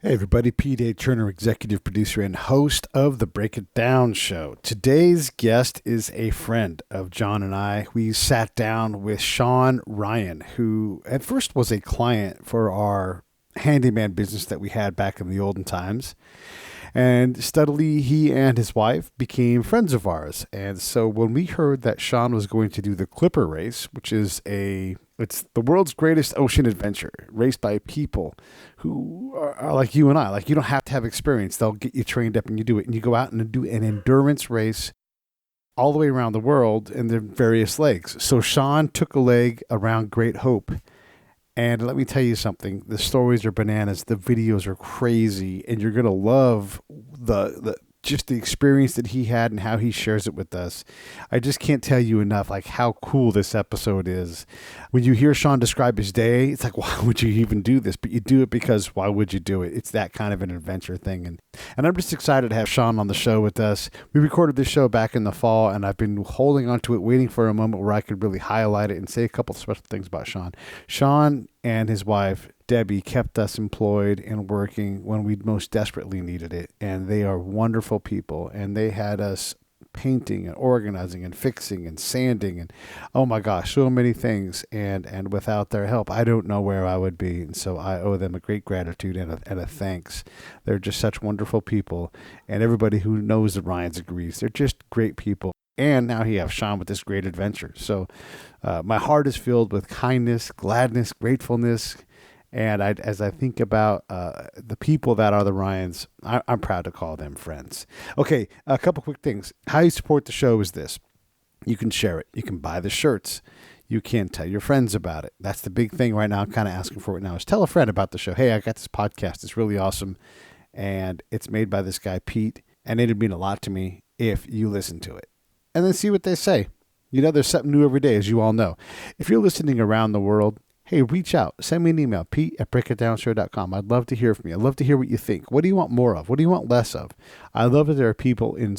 Hey everybody, Peteaturner, executive producer and host of the Break It Down show. Today's guest is a friend of Jon and I. We sat down with Sean Ryan, who at first was a client for our handyman business that we had back in the olden times. And steadily, he and his wife became friends of ours. And so when we heard that Sean was going to do the Clipper race, which is it's the world's greatest ocean adventure, raced by people who are like you and I. Like, you don't have to have experience. They'll get you trained up and you do it. And you go out and do an endurance race all the way around the world in the various legs. So Sean took a leg around Great Hope. And let me tell you something, the stories are bananas, the videos are crazy, and you're going to love just the experience that he had and how he shares it with us. I just can't tell you enough, like, how cool this episode is. When you hear Sean describe his day, it's like, why would you even do this? But you do it because why would you do it? It's that kind of an adventure thing. And I'm just excited to have Sean on the show with us. We recorded this show back in the fall, and I've been holding on to it, waiting for a moment where I could really highlight it and say a couple of special things about Sean. Sean and his wife, Debbie, kept us employed and working when we most desperately needed it. And they are wonderful people. And they had us painting and organizing and fixing and sanding and, oh my gosh, so many things. And without their help, I don't know where I would be. And so I owe them a great gratitude and a thanks. They're just such wonderful people. And everybody who knows the Ryans agrees. They're just great people. And now you have Sean with this great adventure. So my heart is filled with kindness, gladness, gratefulness. And as I think about the people that are the Ryans, I'm proud to call them friends. Okay, a couple quick things. How you support the show is this. You can share it. You can buy the shirts. You can tell your friends about it. That's the big thing right now. I'm kind of asking for it now is tell a friend about the show. Hey, I got this podcast. It's really awesome. And it's made by this guy, Pete. And it'd mean a lot to me if you listen to it. And then see what they say. You know, there's something new every day, as you all know. If you're listening around the world, hey, reach out. Send me an email, pete@breakitdownshow.com. I'd love to hear from you. I'd love to hear what you think. What do you want more of? What do you want less of? I love that there are people in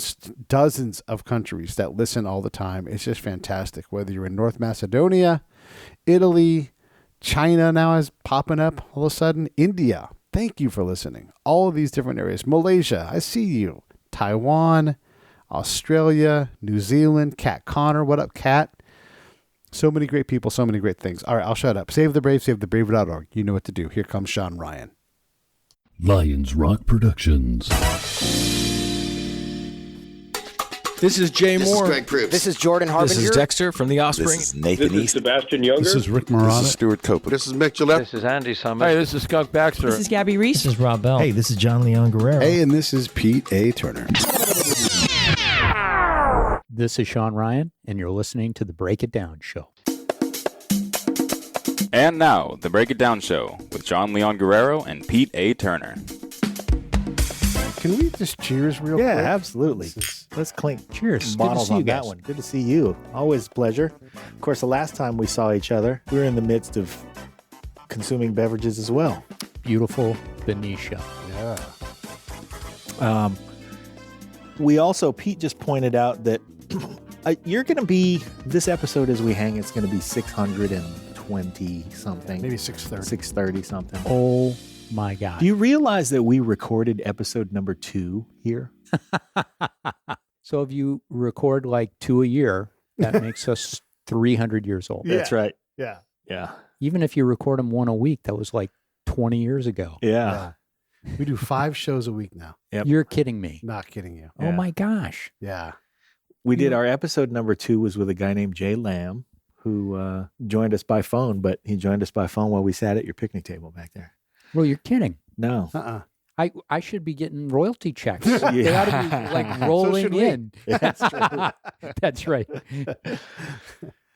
dozens of countries that listen all the time. It's just fantastic. Whether you're in North Macedonia, Italy, China now is popping up all of a sudden, India. Thank you for listening. All of these different areas. Malaysia, I see you. Taiwan, Australia, New Zealand, Kat Connor. What up, Kat? So many great people, so many great things. All right, I'll shut up. Save the brave, savethebrave.org. You know what to do. Here comes Sean Ryan. Lions Rock Productions. This is Jay Moore. This is Greg Proops. This is Jordan Harbinger. This is Dexter from The Offspring. This is Nathan This is East. Sebastian Younger. This is Rick Morata. This is Stuart Copeland. This is Mick Gillette. This is Andy Summers. Hey, this is Skunk Baxter. This is Gabby Reese. This is Rob Bell. Hey, this is jonleonguerrero. Hey, and this is Peteaturner. This is Sean Ryan, and you're listening to the Break It Down show. And now, the Break It Down show with Jonleonguerrero and Peteaturner. Can we just cheers real quick? Yeah, absolutely. Let's clink. Cheers. Bottles Good to see you on that guys. one. Good to see you. Always a pleasure. Of course, the last time we saw each other, we were in the midst of consuming beverages as well. Beautiful Benicia. Yeah. We also, Pete just pointed out that you're going to be, this episode as we hang, it's going to be 620 something. Maybe 630. 630 something. Oh my God. Do you realize that we recorded episode number 2 here? So if you record like 2 a year, that makes us 300 years old. Yeah. That's right. Yeah. Yeah. Even if you record them 1 a week, that was like 20 years ago. Yeah. We do 5 shows a week now. Yep. You're kidding me. Not kidding you. Oh my gosh. Yeah. We did our episode number 2 was with a guy named Jay Lamb who joined us by phone, but he joined us by phone while we sat at your picnic table back there. Well, you're kidding. No. I should be getting royalty checks. Yeah. They ought to be like rolling in. That's true. That's right.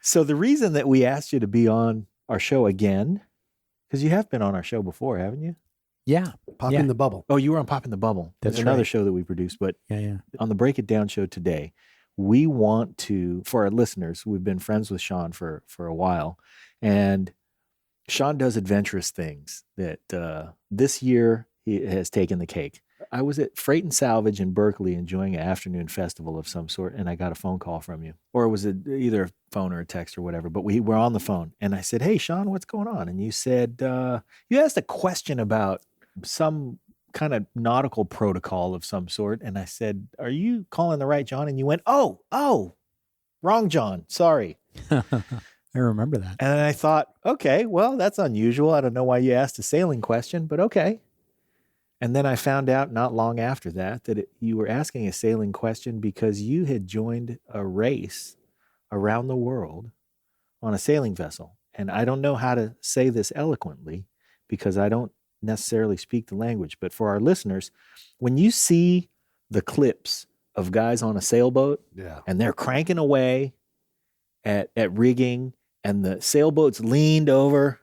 So the reason that we asked you to be on our show again, because you have been on our show before, haven't you? Yeah. Popping the bubble. Oh, you were on Popping the Bubble. That's another right. show that we produced. But Yeah. on the Break It Down show today, we want to, for our listeners, we've been friends with Sean for a while, and Sean does adventurous things that this year he has taken the cake. I was at Freight and Salvage in Berkeley enjoying an afternoon festival of some sort, and I got a phone call from you. Or was it either a phone or a text or whatever, but we were on the phone. And I said, hey, Sean, what's going on? And you said, you asked a question about some kind of nautical protocol of some sort. And I said, "Are you calling the right John?" And you went, "Oh, wrong John. Sorry." I remember that. And I thought, okay, well, that's unusual. I don't know why you asked a sailing question, but okay. And then I found out not long after that you were asking a sailing question because you had joined a race around the world on a sailing vessel. And I don't know how to say this eloquently because I don't necessarily speak the language. But for our listeners, when you see the clips of guys on a sailboat and they're cranking away at rigging, and the sailboat's leaned over,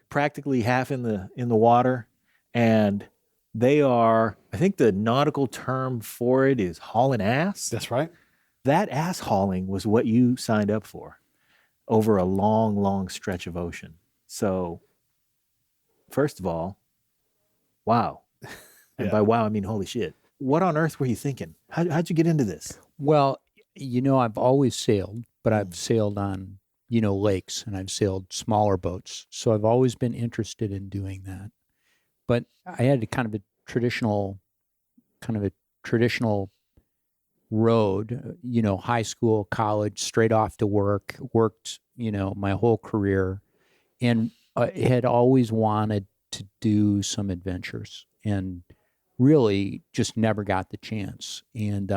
practically half in the water, and they are, I think the nautical term for it is hauling ass. That's right. That ass hauling was what you signed up for over a long, long stretch of ocean. So, first of all, wow. And by wow, I mean holy shit. What on earth were you thinking? How'd you get into this? Well, I've always sailed, but I've sailed on lakes, and I've sailed smaller boats. So I've always been interested in doing that. But I had a kind of a traditional road, high school, college, straight off to worked, my whole career, and had always wanted to do some adventures and really just never got the chance. And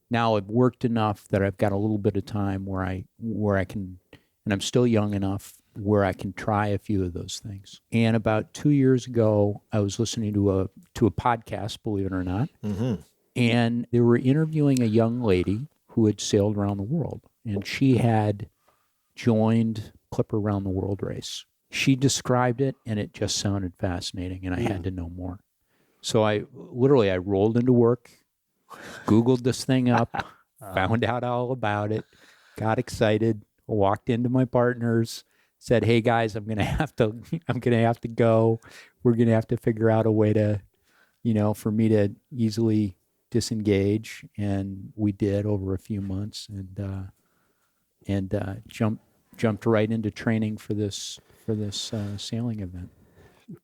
now I've worked enough that I've got a little bit of time where I can, and I'm still young enough where I can try a few of those things. And about 2 years ago, I was listening to a podcast, believe it or not, and they were interviewing a young lady who had sailed around the world, and she had joined clipperroundtheworldrace. She described it, and it just sounded fascinating, and I had to know more. So I rolled into work, Googled this thing up, found out all about it, got excited, walked into my partners, said, "Hey guys, I'm gonna have to go. We're gonna have to figure out a way to, for me to easily disengage." And we did over a few months, and jumped right into training for this sailing event.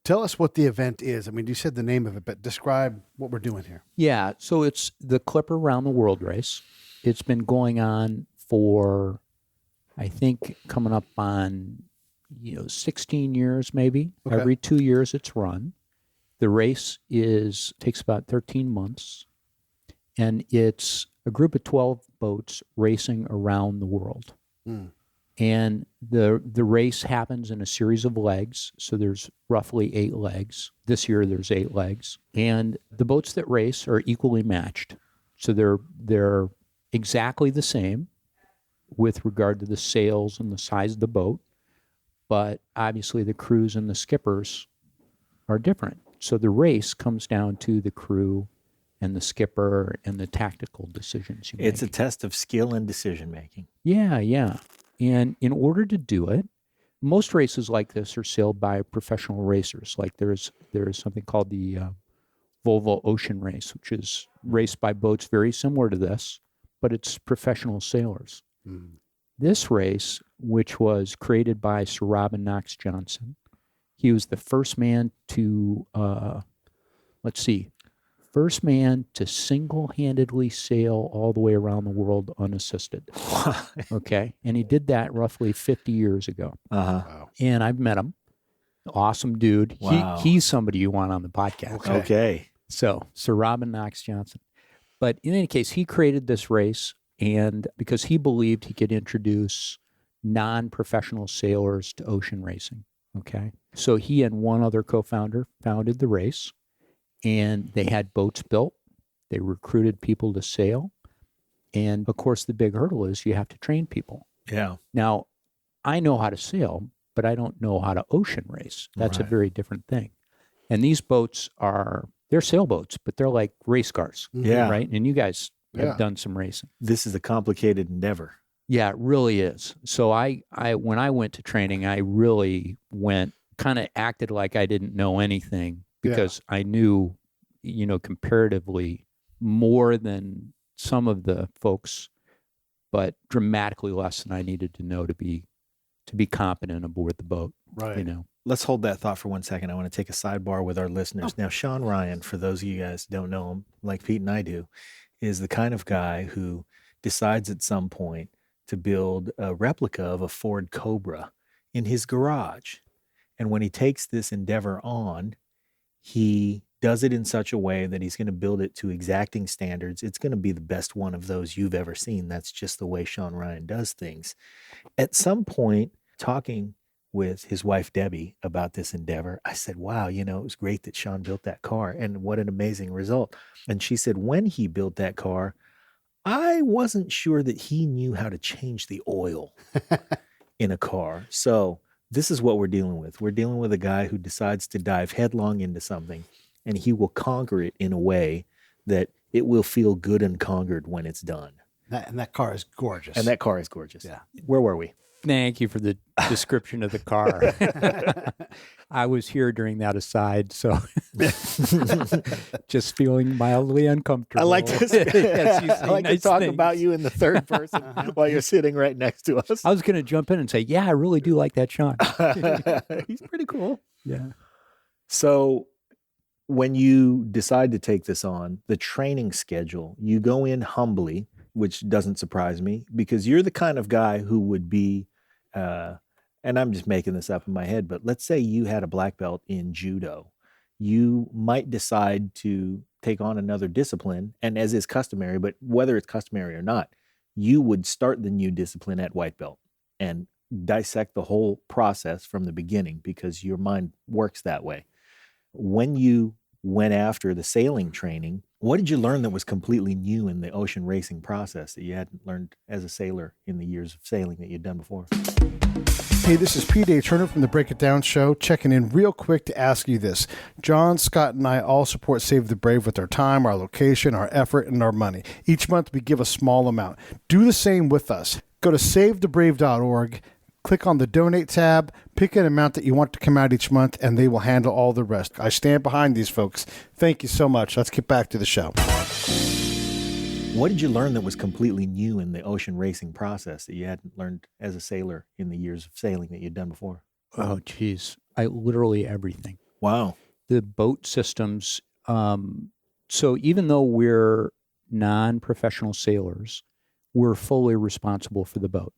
Tell us what the event is. I mean, you said the name of it, but describe what we're doing here. Yeah, so it's the Clipper Round the World race. It's been going on for, I think, coming up on 16 years maybe. Okay. Every 2 years it's run. The race takes about 13 months, and it's a group of 12 boats racing around the world. And the race happens in a series of legs. So there's roughly 8 legs. This year there's 8 legs. And the boats that race are equally matched. So they're exactly the same with regard to the sails and the size of the boat. But obviously the crews and the skippers are different. So the race comes down to the crew and the skipper and the tactical decisions you make. It's a test of skill and decision making. Yeah. And in order to do it, most races like this are sailed by professional racers. Like there is something called the Volvo Ocean Race, which is raced by boats very similar to this, but it's professional sailors. This race, which was created by Sir Robin Knox Johnson, he was the first man to, single-handedly sail all the way around the world unassisted. Okay? And he did that roughly 50 years ago. Wow. And I've met him. Awesome dude. Wow. He's somebody you want on the podcast. Okay. So, Sir Robin Knox Johnson. But in any case, he created this race, and because he believed he could introduce non-professional sailors to ocean racing. Okay? So he and one other co-founder founded the race. And they had boats built. They recruited people to sail. And, of course, the big hurdle is you have to train people. Yeah. Now, I know how to sail, but I don't know how to ocean race. That's a very different thing. And these boats they're sailboats, but they're like race cars. Yeah. Right? And you guys have done some racing. This is a complicated endeavor. Yeah, it really is. So when I went to training, I really kind of acted like I didn't know anything. Because I knew, comparatively more than some of the folks, but dramatically less than I needed to know to be competent aboard the boat. Right. let's hold that thought for 1 second. I want to take a sidebar with our listeners. Now, Sean Ryan, for those of you guys who don't know him, like Pete and I do, is the kind of guy who decides at some point to build a replica of a Ford Cobra in his garage. And when he takes this endeavor on, he does it in such a way that he's going to build it to exacting standards. It's going to be the best one of those you've ever seen. That's just the way Sean Ryan does things. At some point, talking with his wife, Debbie, about this endeavor, I said, wow, it was great that Sean built that car, and what an amazing result. And she said, when he built that car, I wasn't sure that he knew how to change the oil in a car. So this is what we're dealing with. We're dealing with a guy who decides to dive headlong into something, and he will conquer it in a way that it will feel good and conquered when it's done. And that car is gorgeous. Yeah. Where were we? Thank you for the description of the car. I was here during that aside, so just feeling mildly uncomfortable. I like this. I like to talk about you in the third person while you're sitting right next to us. I was going to jump in and say, yeah, I really do like that Sean. He's pretty cool. Yeah. So when you decide to take this on, the training schedule, you go in humbly, which doesn't surprise me, because you're the kind of guy who would be, and I'm just making this up in my head, but let's say you had a black belt in judo. You might decide to take on another discipline, and as is customary, but whether it's customary or not, you would start the new discipline at white belt and dissect the whole process from the beginning because your mind works that way. When you went after the sailing training, what did you learn that was completely new in the ocean racing process that you hadn't learned as a sailor in the years of sailing that you'd done before? Hey, this is Peteaturner from the Break It Down Show, checking in real quick to ask you this. John, Scott, and I all support Save the Brave with our time, our location, our effort, and our money. Each month we give a small amount. Do the same with us. Go to savethebrave.org. Click on the donate tab, pick an amount that you want to come out each month, and they will handle all the rest. I stand behind these folks. Thank you so much. Let's get back to the show. What did you learn that was completely new in the ocean racing process that you hadn't learned as a sailor in the years of sailing that you'd done before? Oh, geez. Literally everything. Wow. The boat systems. So even though we're non-professional sailors, we're fully responsible for the boat.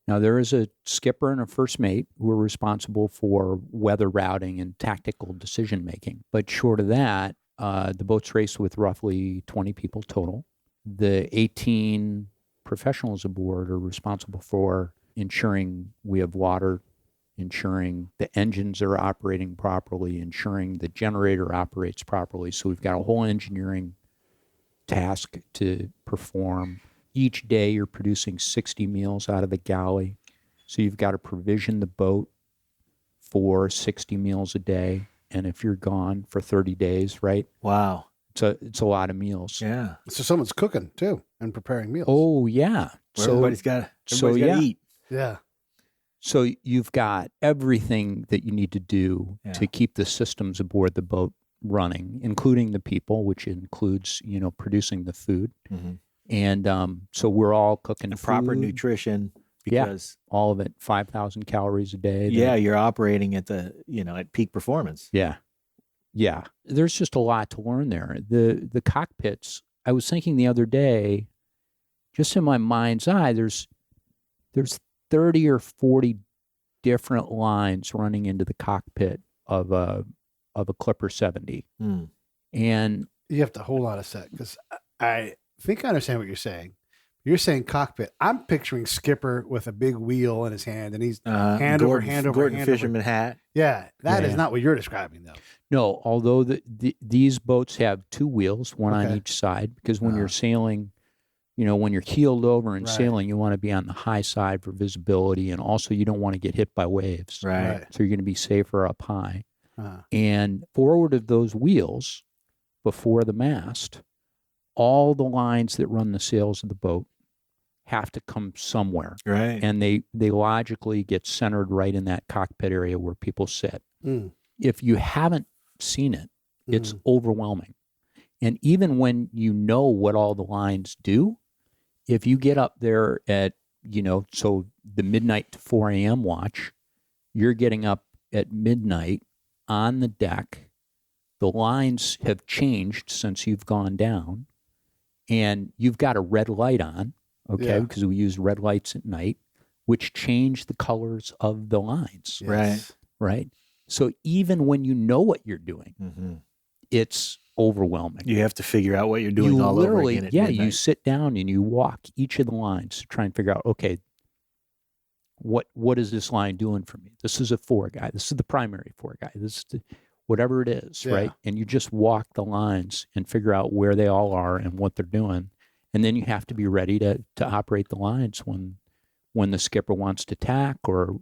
Now, there is a skipper and a first mate who are responsible for weather routing and tactical decision-making. But short of that, the boat's raced with roughly 20 people total. The 18 professionals aboard are responsible for ensuring we have water, ensuring the engines are operating properly, ensuring the generator operates properly. So we've got a whole engineering task to perform. Each day you're producing 60 meals out of the galley. So you've got to provision the boat for 60 meals a day. And if you're gone for 30 days, right? Wow. It's a lot of meals. Yeah. So someone's cooking, too, and preparing meals. Oh, yeah. Well, everybody's got to eat. Yeah. So you've got everything that you need to do to keep the systems aboard the boat running, including the people, which includes, producing the food. Mm-hmm. And so we're all cooking food. Proper nutrition, because all of it, 5,000 calories a day. Yeah, you're operating at at peak performance. Yeah. Yeah. There's just a lot to learn there. The cockpits, I was thinking the other day, just in my mind's eye, there's 30 or 40 different lines running into the cockpit of a Clipper 70. Mm. And you have to hold on a sec, because I think I understand what you're saying. You're saying cockpit. I'm picturing skipper with a big wheel in his hand, and he's hand over hand fisherman hat. Yeah, that is not what you're describing, though. No, although these boats have two wheels, one on each side, because when you're sailing, when you're keeled over and sailing, you want to be on the high side for visibility, and also you don't want to get hit by waves. Right. So you're going to be safer up high. And forward of those wheels, before the mast, all the lines that run the sails of the boat have to come somewhere. Right. And they logically get centered right in that cockpit area where people sit. Mm. If you haven't seen it, it's overwhelming. And even when you know what all the lines do, if you get up there at, so the midnight to 4 a.m. watch, you're getting up at midnight on the deck. The lines have changed since you've gone down, and you've got a red light on, okay, because we use red lights at night, which change the colors of the lines. Yes. Right. So even when you know what you're doing, it's overwhelming. You have to figure out what you're doing all over again at midnight. You sit down and you walk each of the lines to try and figure out, okay, what is this line doing for me? This is a 4 guy. This is the primary 4 guy. This is whatever it is, right? And you just walk the lines and figure out where they all are and what they're doing. And then you have to be ready to operate the lines when the skipper wants to tack or,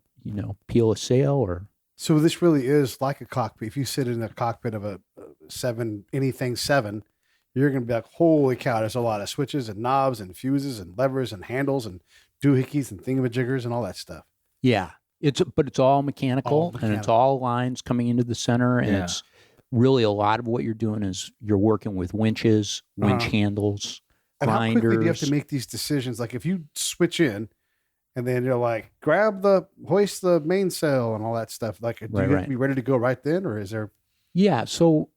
peel a sail or. So this really is like a cockpit. If you sit in a cockpit of a 7, you're going to be like, holy cow, there's a lot of switches and knobs and fuses and levers and handles and doohickeys and thingamajiggers and all that stuff. Yeah. But it's all mechanical, and it's all lines coming into the center. And it's really a lot of what you're doing is you're working with winches, winch handles, and grinders. how quickly do you have to make these decisions? Like if you switch in and then you're like, hoist the mainsail and all that stuff. Like, do you have to be ready to go right then, or is there? Yeah. So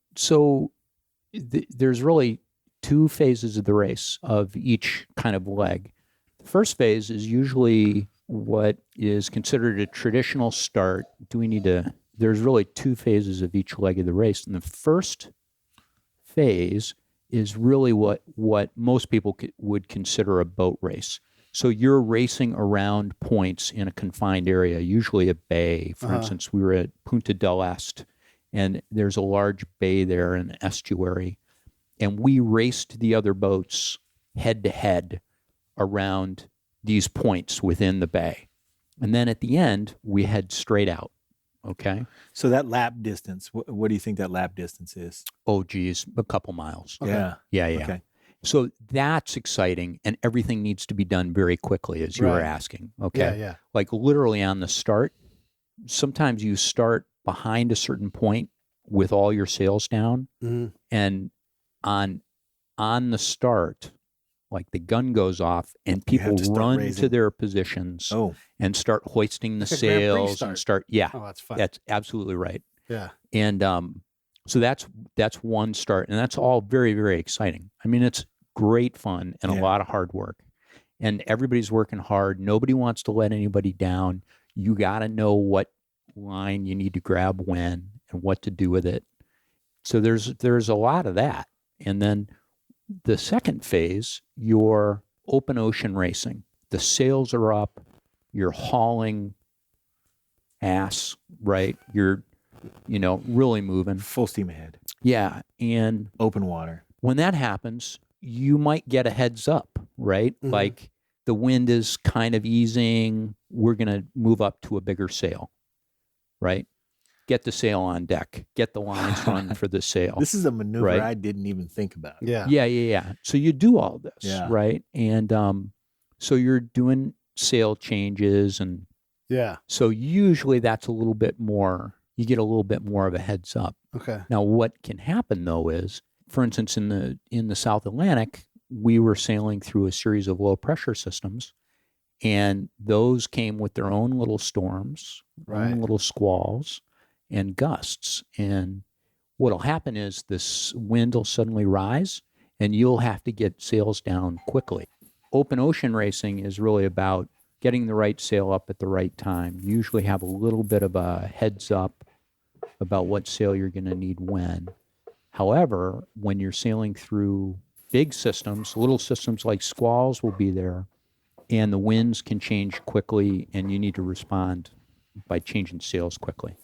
there's really 2 phases of the race of each kind of leg. The first phase is usually what is considered a traditional start. There's really 2 phases of each leg of the race. And the first phase is really what most people would consider a boat race. So you're racing around points in a confined area, usually a bay. For instance, we were at Punta del Este, and there's a large bay there, an estuary. And we raced the other boats head to head around these points within the bay. And then at the end, we head straight out. Okay. So that lap distance, what do you think that lap distance is? Oh, geez, a couple miles. Okay. Yeah. Okay. So that's exciting, and everything needs to be done very quickly, as you were asking. Okay. Yeah. Like literally on the start, sometimes you start behind a certain point with all your sails down, and on the start, like the gun goes off and people run to their positions and start hoisting the sails and start. Yeah. Oh, that's fun. That's absolutely right. Yeah. And so that's one start, and that's all very, very exciting. I mean, it's great fun and a lot of hard work, and everybody's working hard. Nobody wants to let anybody down. You got to know what line you need to grab when and what to do with it. So there's a lot of that. And then the second phase, you're open ocean racing. The sails are up. You're hauling ass, right? You're, really moving. Full steam ahead. Yeah. And open water. When that happens, you might get a heads up, right? Like the wind is kind of easing. We're going to move up to a bigger sail, right? Get the sail on deck. Get the lines run for the sail. This is a maneuver I didn't even think about. Yeah. So you do all this, right? And so you're doing sail changes, and so usually that's a little bit more. You get a little bit more of a heads up. Okay. Now, what can happen though is, for instance, in the South Atlantic, we were sailing through a series of low pressure systems, and those came with their own little storms, own little squalls and gusts. And what'll happen is this wind will suddenly rise, and you'll have to get sails down quickly. Open ocean racing is really about getting the right sail up at the right time. You usually have a little bit of a heads up about what sail you're going to need when. However, when you're sailing through big systems, little systems like squalls will be there, and the winds can change quickly, and you need to respond by changing sails quickly.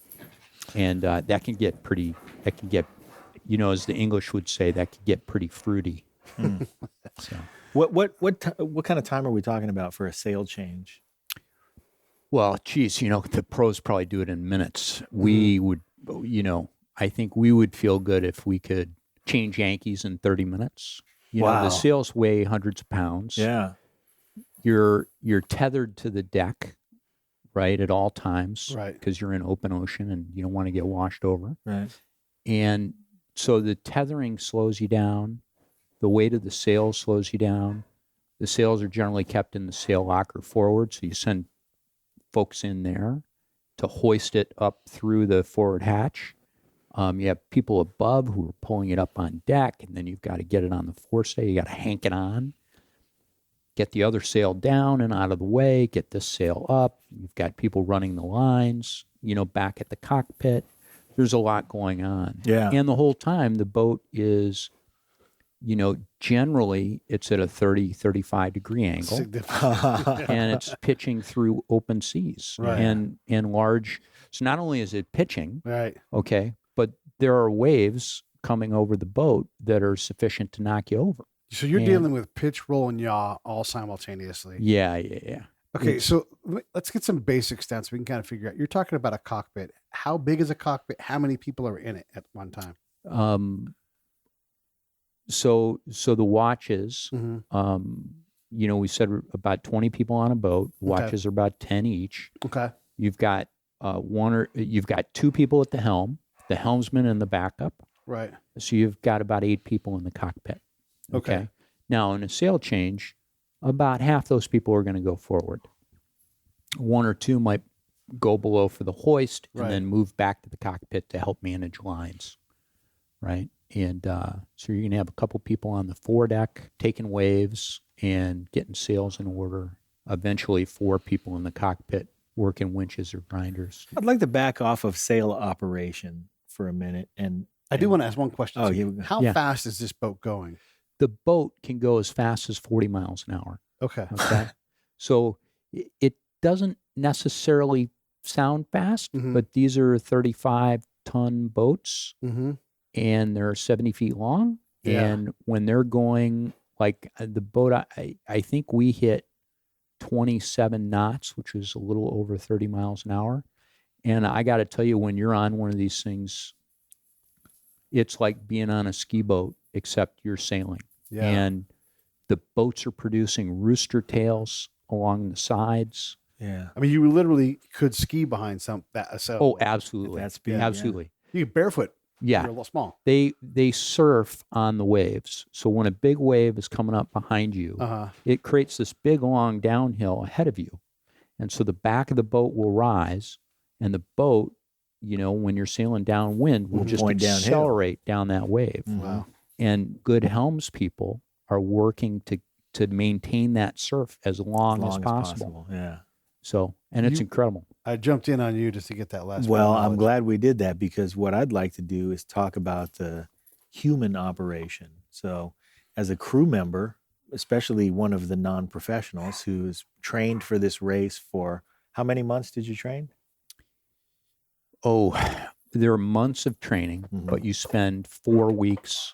And that can get, as the English would say, that can get pretty fruity. So. What kind of time are we talking about for a sail change? Well, geez, the pros probably do it in minutes. We would, I think we would feel good if we could change Yankees in 30 minutes. The sails weigh hundreds of pounds. Yeah. You're tethered to the deck, right, at all times. Right. Because you're in open ocean and you don't want to get washed over. Right. And so the tethering slows you down. The weight of the sails slows you down. The sails are generally kept in the sail locker forward, so you send folks in there to hoist it up through the forward hatch. You have people above who are pulling it up on deck, and then you've got to get it on the forestay. You got to hank it on, get the other sail down and out of the way, get this sail up. You've got people running the lines, back at the cockpit. There's a lot going on. Yeah. And the whole time the boat is, generally it's at a 30, 35 degree angle. And it's pitching through open seas and large. So not only is it pitching, okay, but there are waves coming over the boat that are sufficient to knock you over. So you're dealing with pitch, roll, and yaw all simultaneously. Yeah. Okay, so let's get some basics down so we can kind of figure out. You're talking about a cockpit. How big is a cockpit? How many people are in it at one time? So the watches, we said about 20 people on a boat. Watches are about 10 each. Okay. You've got you've got 2 people at the helm, the helmsman and the backup. Right. So you've got about 8 people in the cockpit. Okay. Now in a sail change, about half those people are going to go forward. 1 or 2 might go below for the hoist and then move back to the cockpit to help manage lines. Right. And so you're going to have a couple people on the foredeck taking waves and getting sails in order. Eventually 4 people in the cockpit working winches or grinders. I'd like to back off of sail operation for a minute. And I do want to ask one question. Oh, how fast is this boat going? The boat can go as fast as 40 miles an hour. Okay. So it doesn't necessarily sound fast, but these are 35-ton boats, and they're 70 feet long. Yeah. And when they're going, like the boat, I think we hit 27 knots, which is a little over 30 miles an hour. And I got to tell you, when you're on one of these things, it's like being on a ski boat, except you're sailing. Yeah. And the boats are producing rooster tails along the sides. Yeah. I mean, you literally could ski behind a sail. Oh, absolutely. That's speed, absolutely. You can barefoot. Yeah. You're a little small. They surf on the waves. So when a big wave is coming up behind you, it creates this big long downhill ahead of you. And so the back of the boat will rise, and the boat, when you're sailing downwind, will just accelerate down that wave. Wow. And good helms people are working to maintain that surf as long as possible. Yeah. So, and it's incredible. I jumped in on you just to get that last. Well, I'm glad we did that, because what I'd like to do is talk about the human operation. So as a crew member, especially one of the non-professionals who's trained for this race for, how many months did you train? Oh, there are months of training, but you spend 4 weeks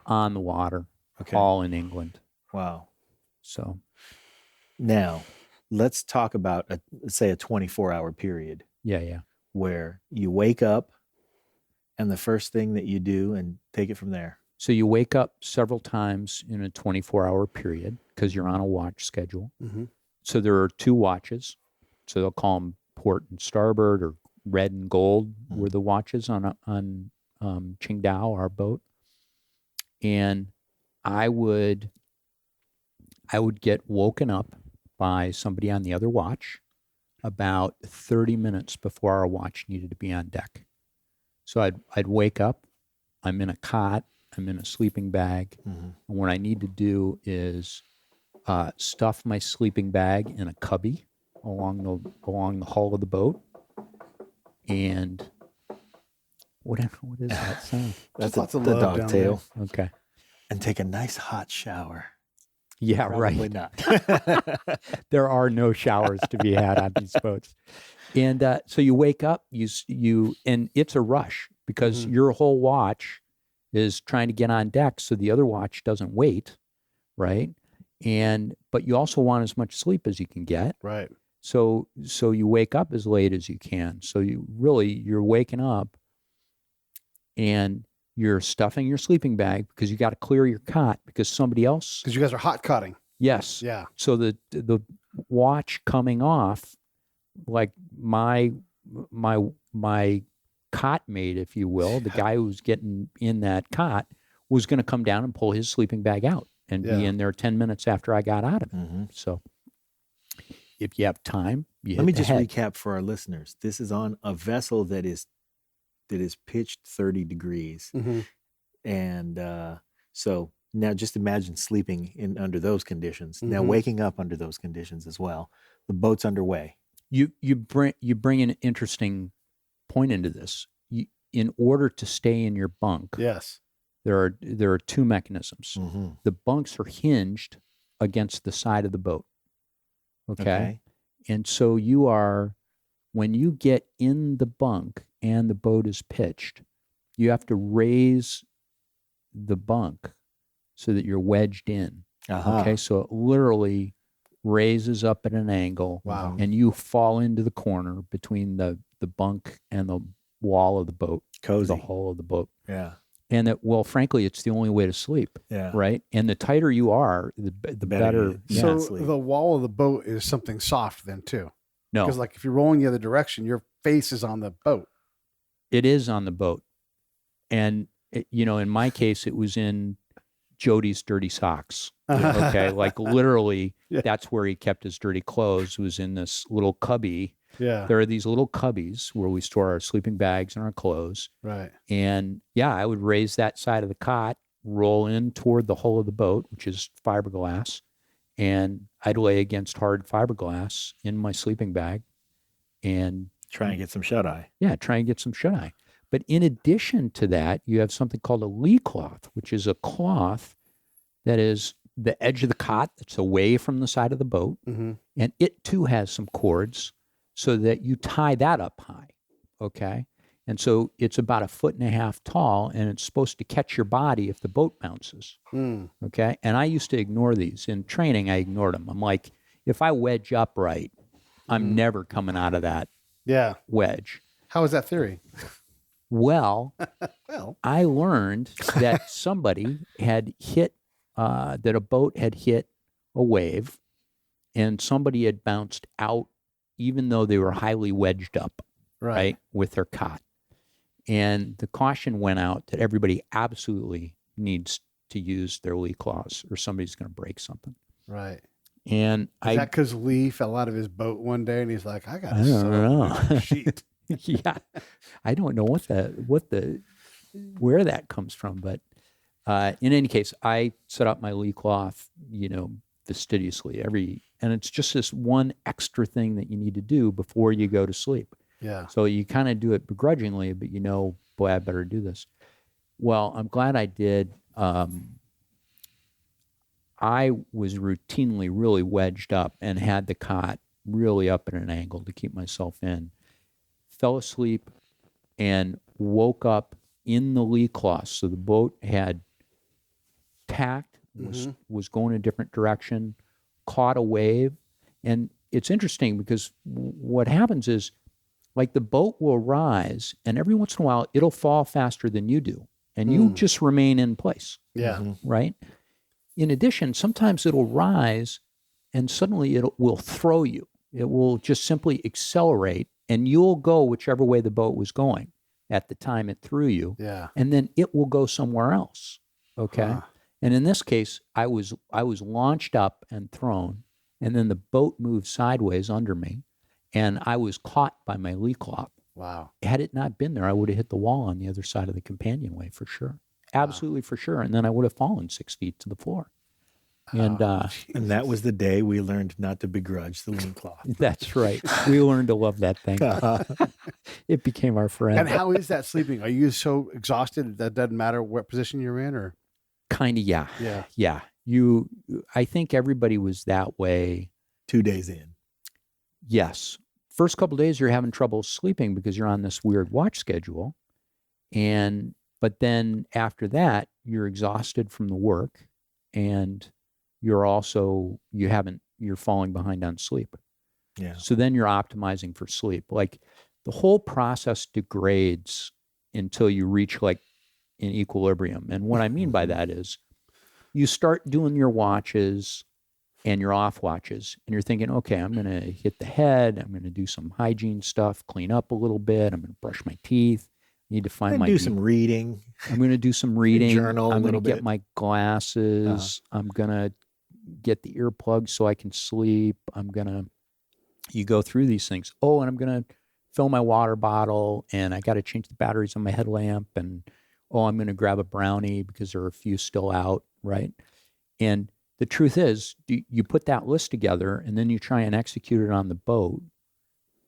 on the water, all in England. Wow. So now let's talk about, say, a 24-hour period. Yeah. Where you wake up and the first thing that you do, and take it from there. So you wake up several times in a 24-hour period because you're on a watch schedule. So there are 2 watches. So they'll call them port and starboard, or red and gold were the watches on Qingdao, our boat. And I would get woken up by somebody on the other watch about 30 minutes before our watch needed to be on deck. So I'd wake up, I'm in a cot, I'm in a sleeping bag, and what I need to do is stuff my sleeping bag in a cubby along the hull of the boat. And what is that sound? That's lots of the love dog down tail. Okay. And take a nice hot shower. Yeah, Probably right. not. There are no showers to be had on these boats. And so you wake up, you and it's a rush, because your whole watch is trying to get on deck so the other watch doesn't wait, right? But you also want as much sleep as you can get. Right. So you wake up as late as you can. So you're waking up and you're stuffing your sleeping bag because you got to clear your cot because somebody else. Because you guys are hot cutting. Yes. Yeah. So the watch coming off, like my cot mate, if you will, the guy who's getting in that cot was going to come down and pull his sleeping bag out and be in there 10 minutes after I got out of it. So. if you have time, Let me just recap for our listeners. This is on a vessel that is pitched 30 degrees. Mm-hmm. And so now just imagine sleeping in under those conditions. Now Mhm. waking up under those conditions as well. The boat's underway. You bring an interesting point into this. In order to stay in your bunk, Yes. there are two mechanisms. Mm-hmm. The bunks are hinged against the side of the boat. Okay. And so when you get in the bunk and the boat is pitched, you have to raise the bunk so that you're wedged in. Uh-huh. Okay. So it literally raises up at an angle. Wow. And you fall into the corner between the bunk and the wall of the boat, Cozy. the hull of the boat. Yeah. And frankly, it's the only way to sleep. Yeah. Right. And the tighter you are, the better. it Yeah. So sleep. the wall of the boat is something soft then too. No, Because like if you're rolling the other direction, your face is on the boat. it is on the boat. And, in my case, it was in Jody's dirty socks. Okay. Like literally, Yeah. that's where he kept his dirty clothes, was in this little cubby. Yeah. There are these little cubbies where we store our sleeping bags and our clothes. Right. And yeah, I would raise that side of the cot, roll in toward the hull of the boat, which is fiberglass, and I'd lay against hard fiberglass in my sleeping bag and Try and get some shut eye. try and get some shut eye. But in addition to that, you have something called a lee cloth, which is a cloth that is the edge of the cot that's away from the side of the boat. Mm-hmm. And it too has some cords so that you tie that up high. Okay. And so it's about 1.5 feet tall, and it's supposed to catch your body if the boat bounces. Mm. Okay. And I used to ignore these. In training, I ignored them. I'm like, if I wedge up right, I'm never coming out of that Yeah. wedge. How is that theory? Well, Well. I learned that somebody had hit, that a boat had hit a wave, and somebody had bounced out, even though they were highly wedged up, right, with their cot. And the caution went out that everybody absolutely needs to use their lee claws, or somebody's going to break something. Right. And Is that because Lee fell out of his boat one day and he's like, I got I to don't sew know. a sheet. Yeah, I don't know where that comes from, but in any case, I set up my lee cloth, fastidiously and it's just this one extra thing that you need to do before you go to sleep. Yeah. So you kind of do it begrudgingly, but boy, I better do this. Well, I'm glad I did. I was routinely really wedged up and had the cot really up at an angle to keep myself in. Fell asleep and woke up in the lee cloth. So the boat had tacked, was going a different direction, caught a wave. And it's interesting because what happens is, like, the boat will rise, and every once in a while it'll fall faster than you do, and you just remain in place. Yeah. Right? In addition, sometimes it'll rise and suddenly it will throw you. It will just simply accelerate, and you'll go whichever way the boat was going at the time it threw you. Yeah. And then it will go somewhere else. Okay. Huh. And in this case, I was launched up and thrown, and then the boat moved sideways under me, and I was caught by my lee cloth. Wow. Had it not been there, I would have hit the wall on the other side of the companionway for sure. Absolutely for sure. And then I would have fallen 6 feet to the floor. And And that was the day we learned not to begrudge the lee cloth. that's right. We learned to love that thing. It became our friend. And how is that sleeping? Are you so exhausted that doesn't matter what position you're in, or? Kind of, yeah. Yeah. Yeah. I think everybody was that way. 2 days in. Yes. First couple of days, you're having trouble sleeping because you're on this weird watch schedule. But then after that, you're exhausted from the work, and you're falling behind on sleep. Yeah. So then you're optimizing for sleep. Like, the whole process degrades until you reach like an equilibrium. And what I mean by that is, you start doing your watches and your off watches, and you're thinking, okay, I'm going to hit the head. I'm going to do some hygiene stuff, clean up a little bit. I'm going to brush my teeth. I need to find my do some reading. I'm going to do some reading. Journal a I'm going to little get bit. my glasses. I'm going to get the earplugs so I can sleep. I'm going to you go through these things. Oh, and I'm going to fill my water bottle, and I got to change the batteries on my headlamp, and oh, I'm going to grab a brownie because there are a few still out, right? And the truth is, you put that list together, and then you try and execute it on the boat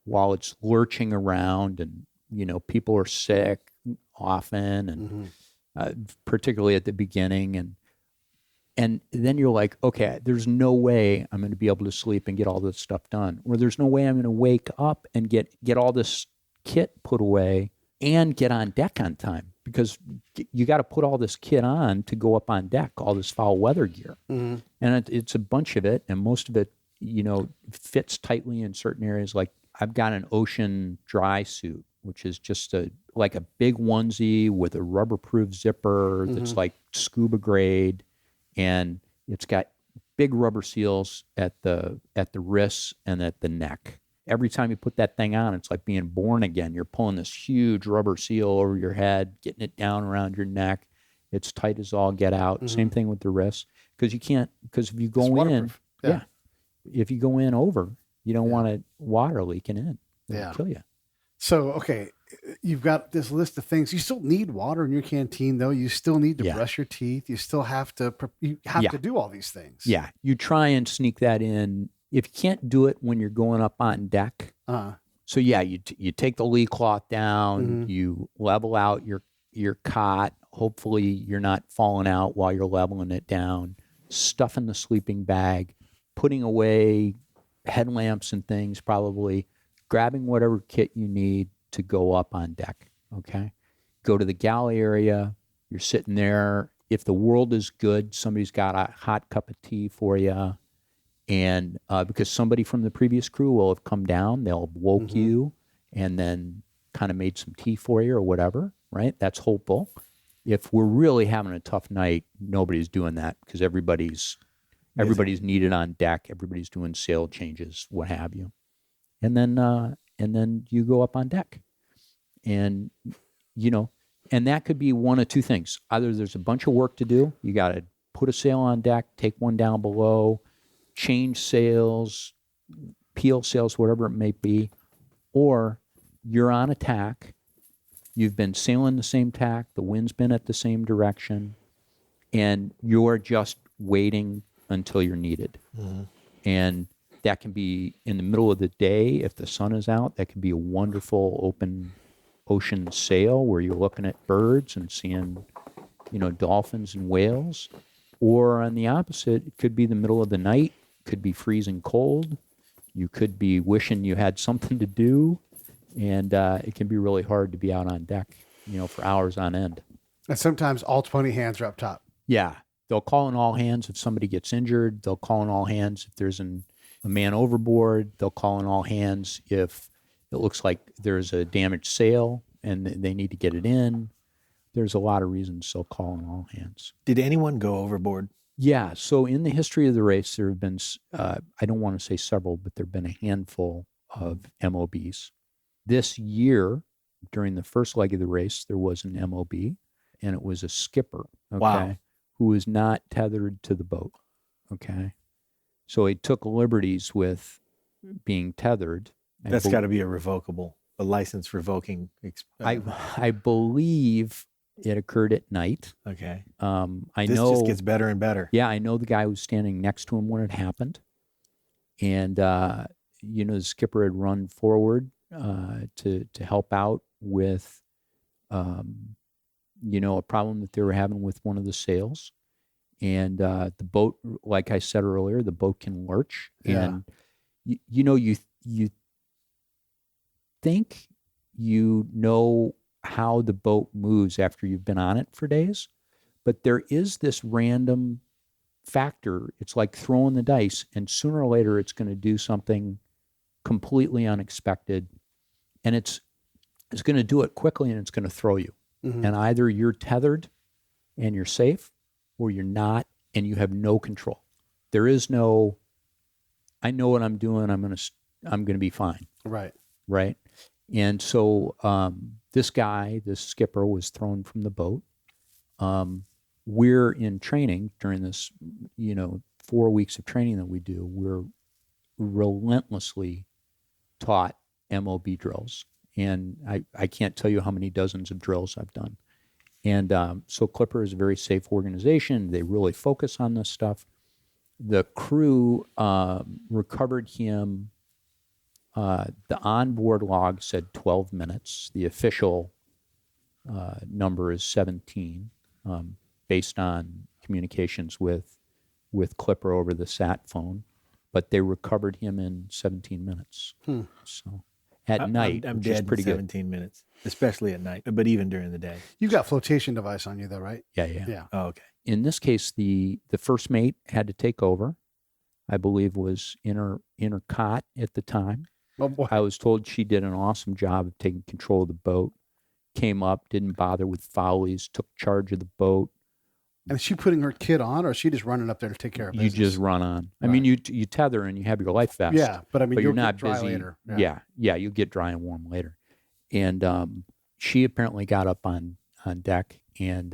while it's lurching around, and people are sick often, and particularly at the beginning, and then you're like, okay, there's no way I'm going to be able to sleep and get all this stuff done, or there's no way I'm going to wake up and get all this kit put away and get on deck on time, because you got to put all this kit on to go up on deck, all this foul weather gear. And it's a bunch of it, and most of it, fits tightly in certain areas. Like I've got an ocean dry suit, which is just like a big onesie with a rubber-proof zipper that's like scuba grade, and it's got big rubber seals at the wrists and at the neck. Every time you put that thing on, it's like being born again. You're pulling this huge rubber seal over your head, getting it down around your neck. It's tight as all get out. Same thing with the wrists, because if you go in, if you go in over, you don't want it water leaking in. It'll kill you. So, okay, you've got this list of things. You still need water in your canteen, though. You still need to brush your teeth. You still have to to do all these things. Yeah, you try and sneak that in. If you can't do it when you're going up on deck, so you take the lee cloth down, you level out your cot. Hopefully you're not falling out while you're leveling it down. Stuff in the sleeping bag, putting away headlamps and things, probably grabbing whatever kit you need to go up on deck. Okay, go to the galley area. You're sitting there. If the world is good, somebody's got a hot cup of tea for you. And because somebody from the previous crew will have come down, they'll have woke you and then kind of made some tea for you or whatever, right? That's hopeful. If we're really having a tough night, nobody's doing that, because everybody's needed on deck. Everybody's doing sail changes, what have you. And then you go up on deck, and and that could be one of two things. Either there's a bunch of work to do. You got to put a sail on deck, take one down below, change sails, peel sails, whatever it may be, or you're on a tack. You've been sailing the same tack. The wind's been at the same direction, and you're just waiting until you're needed. And that can be in the middle of the day if the sun is out. That could be a wonderful open ocean sail where you're looking at birds and seeing, dolphins and whales. Or on the opposite, it could be the middle of the night. Could be freezing cold. You could be wishing you had something to do, and it can be really hard to be out on deck, for hours on end. And sometimes all 20 hands are up top. Yeah, they'll call in all hands if somebody gets injured. They'll call in all hands if there's a man overboard. They'll call in all hands if it looks like there's a damaged sail and they need to get it in. There's a lot of reasons they'll call in all hands. Did anyone go overboard? Yeah, so in the history of the race, there have been, I don't want to say several, but there have been a handful of MOBs. This year, during the first leg of the race, there was an MOB, and it was a skipper, who was not tethered to the boat, okay? So he took liberties with being tethered. That's got to be a license revoking. I believe it occurred at night. Okay. This just gets better and better. Yeah, I know the guy who was standing next to him when it happened. And, the skipper had run forward to help out with, a problem that they were having with one of the sails. And the boat, like I said earlier, the boat can lurch. Yeah. And, you think how the boat moves after you've been on it for days, but there is this random factor. It's like throwing the dice, and sooner or later it's going to do something completely unexpected, and it's going to do it quickly, and it's going to throw you. And either you're tethered and you're safe, or you're not and you have no control. There is no, I know what I'm doing, I'm going to be fine. Right. And so this skipper was thrown from the boat. We're in training during this, 4 weeks of training that we do. We're relentlessly taught MOB drills. And I can't tell you how many dozens of drills I've done. And so Clipper is a very safe organization. They really focus on this stuff. The crew recovered him. The onboard log said 12 minutes. The official number is 17, based on communications with Clipper over the sat phone. But they recovered him in 17 minutes. So at night, I'm which dead is pretty in 17 minutes, especially at night, but even during the day. You got flotation device on you though, right? good. Yeah. Oh, okay. In this case, the first mate had to take over. I believe was in her cot at the time. Oh boy. I was told she did an awesome job of taking control of the boat. Came up, didn't bother with follies, took charge of the boat. And is she putting her kid on, or is she just running up there to take care of You business? just run on. I mean, you tether and you have your life vest. Yeah, but I mean, but you'll you're not get dry busy. later. Yeah, you'll get dry and warm later. And she apparently got up on deck and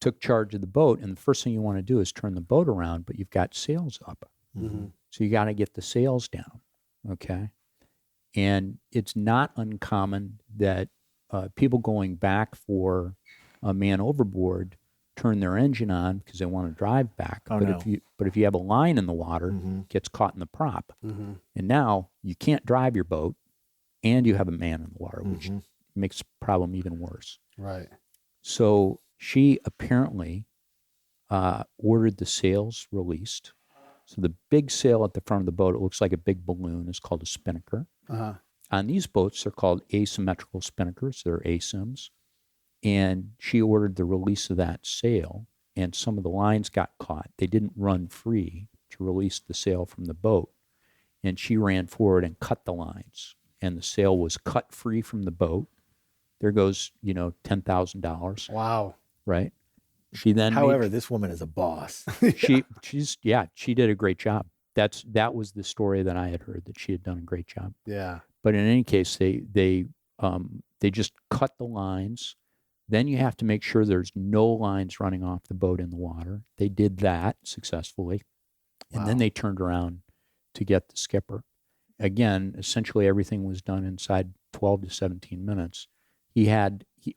took charge of the boat. And the first thing you want to do is turn the boat around, but you've got sails up. Mm-hmm. So you got to get the sails down, okay? And it's not uncommon that people going back for a man overboard turn their engine on because they want to drive back. Oh, but no. if you have a line in the water, Mm-hmm. it gets caught in the prop. Mm-hmm. And now you can't drive your boat and you have a man in the water, which Mm-hmm. makes the problem even worse. Right. So she apparently ordered the sails released. So the big sail at the front of the boat, it looks like a big balloon, is called a spinnaker. Uh-huh. On these boats, they're called asymmetrical spinnakers. They're ASIMs. And she ordered the release of that sail, and some of the lines got caught. They didn't run free to release the sail from the boat. And she ran forward and cut the lines. And the sail was cut free from the boat. There goes, $10,000, Wow. right? She then However, this woman is a boss. she did a great job. That was the story that I had heard, that she had done a great job. Yeah. But in any case, they just cut the lines. Then you have to make sure there's no lines running off the boat in the water. They did that successfully. And then Wow. they turned around to get the skipper. Again, essentially everything was done inside 12 to 17 minutes.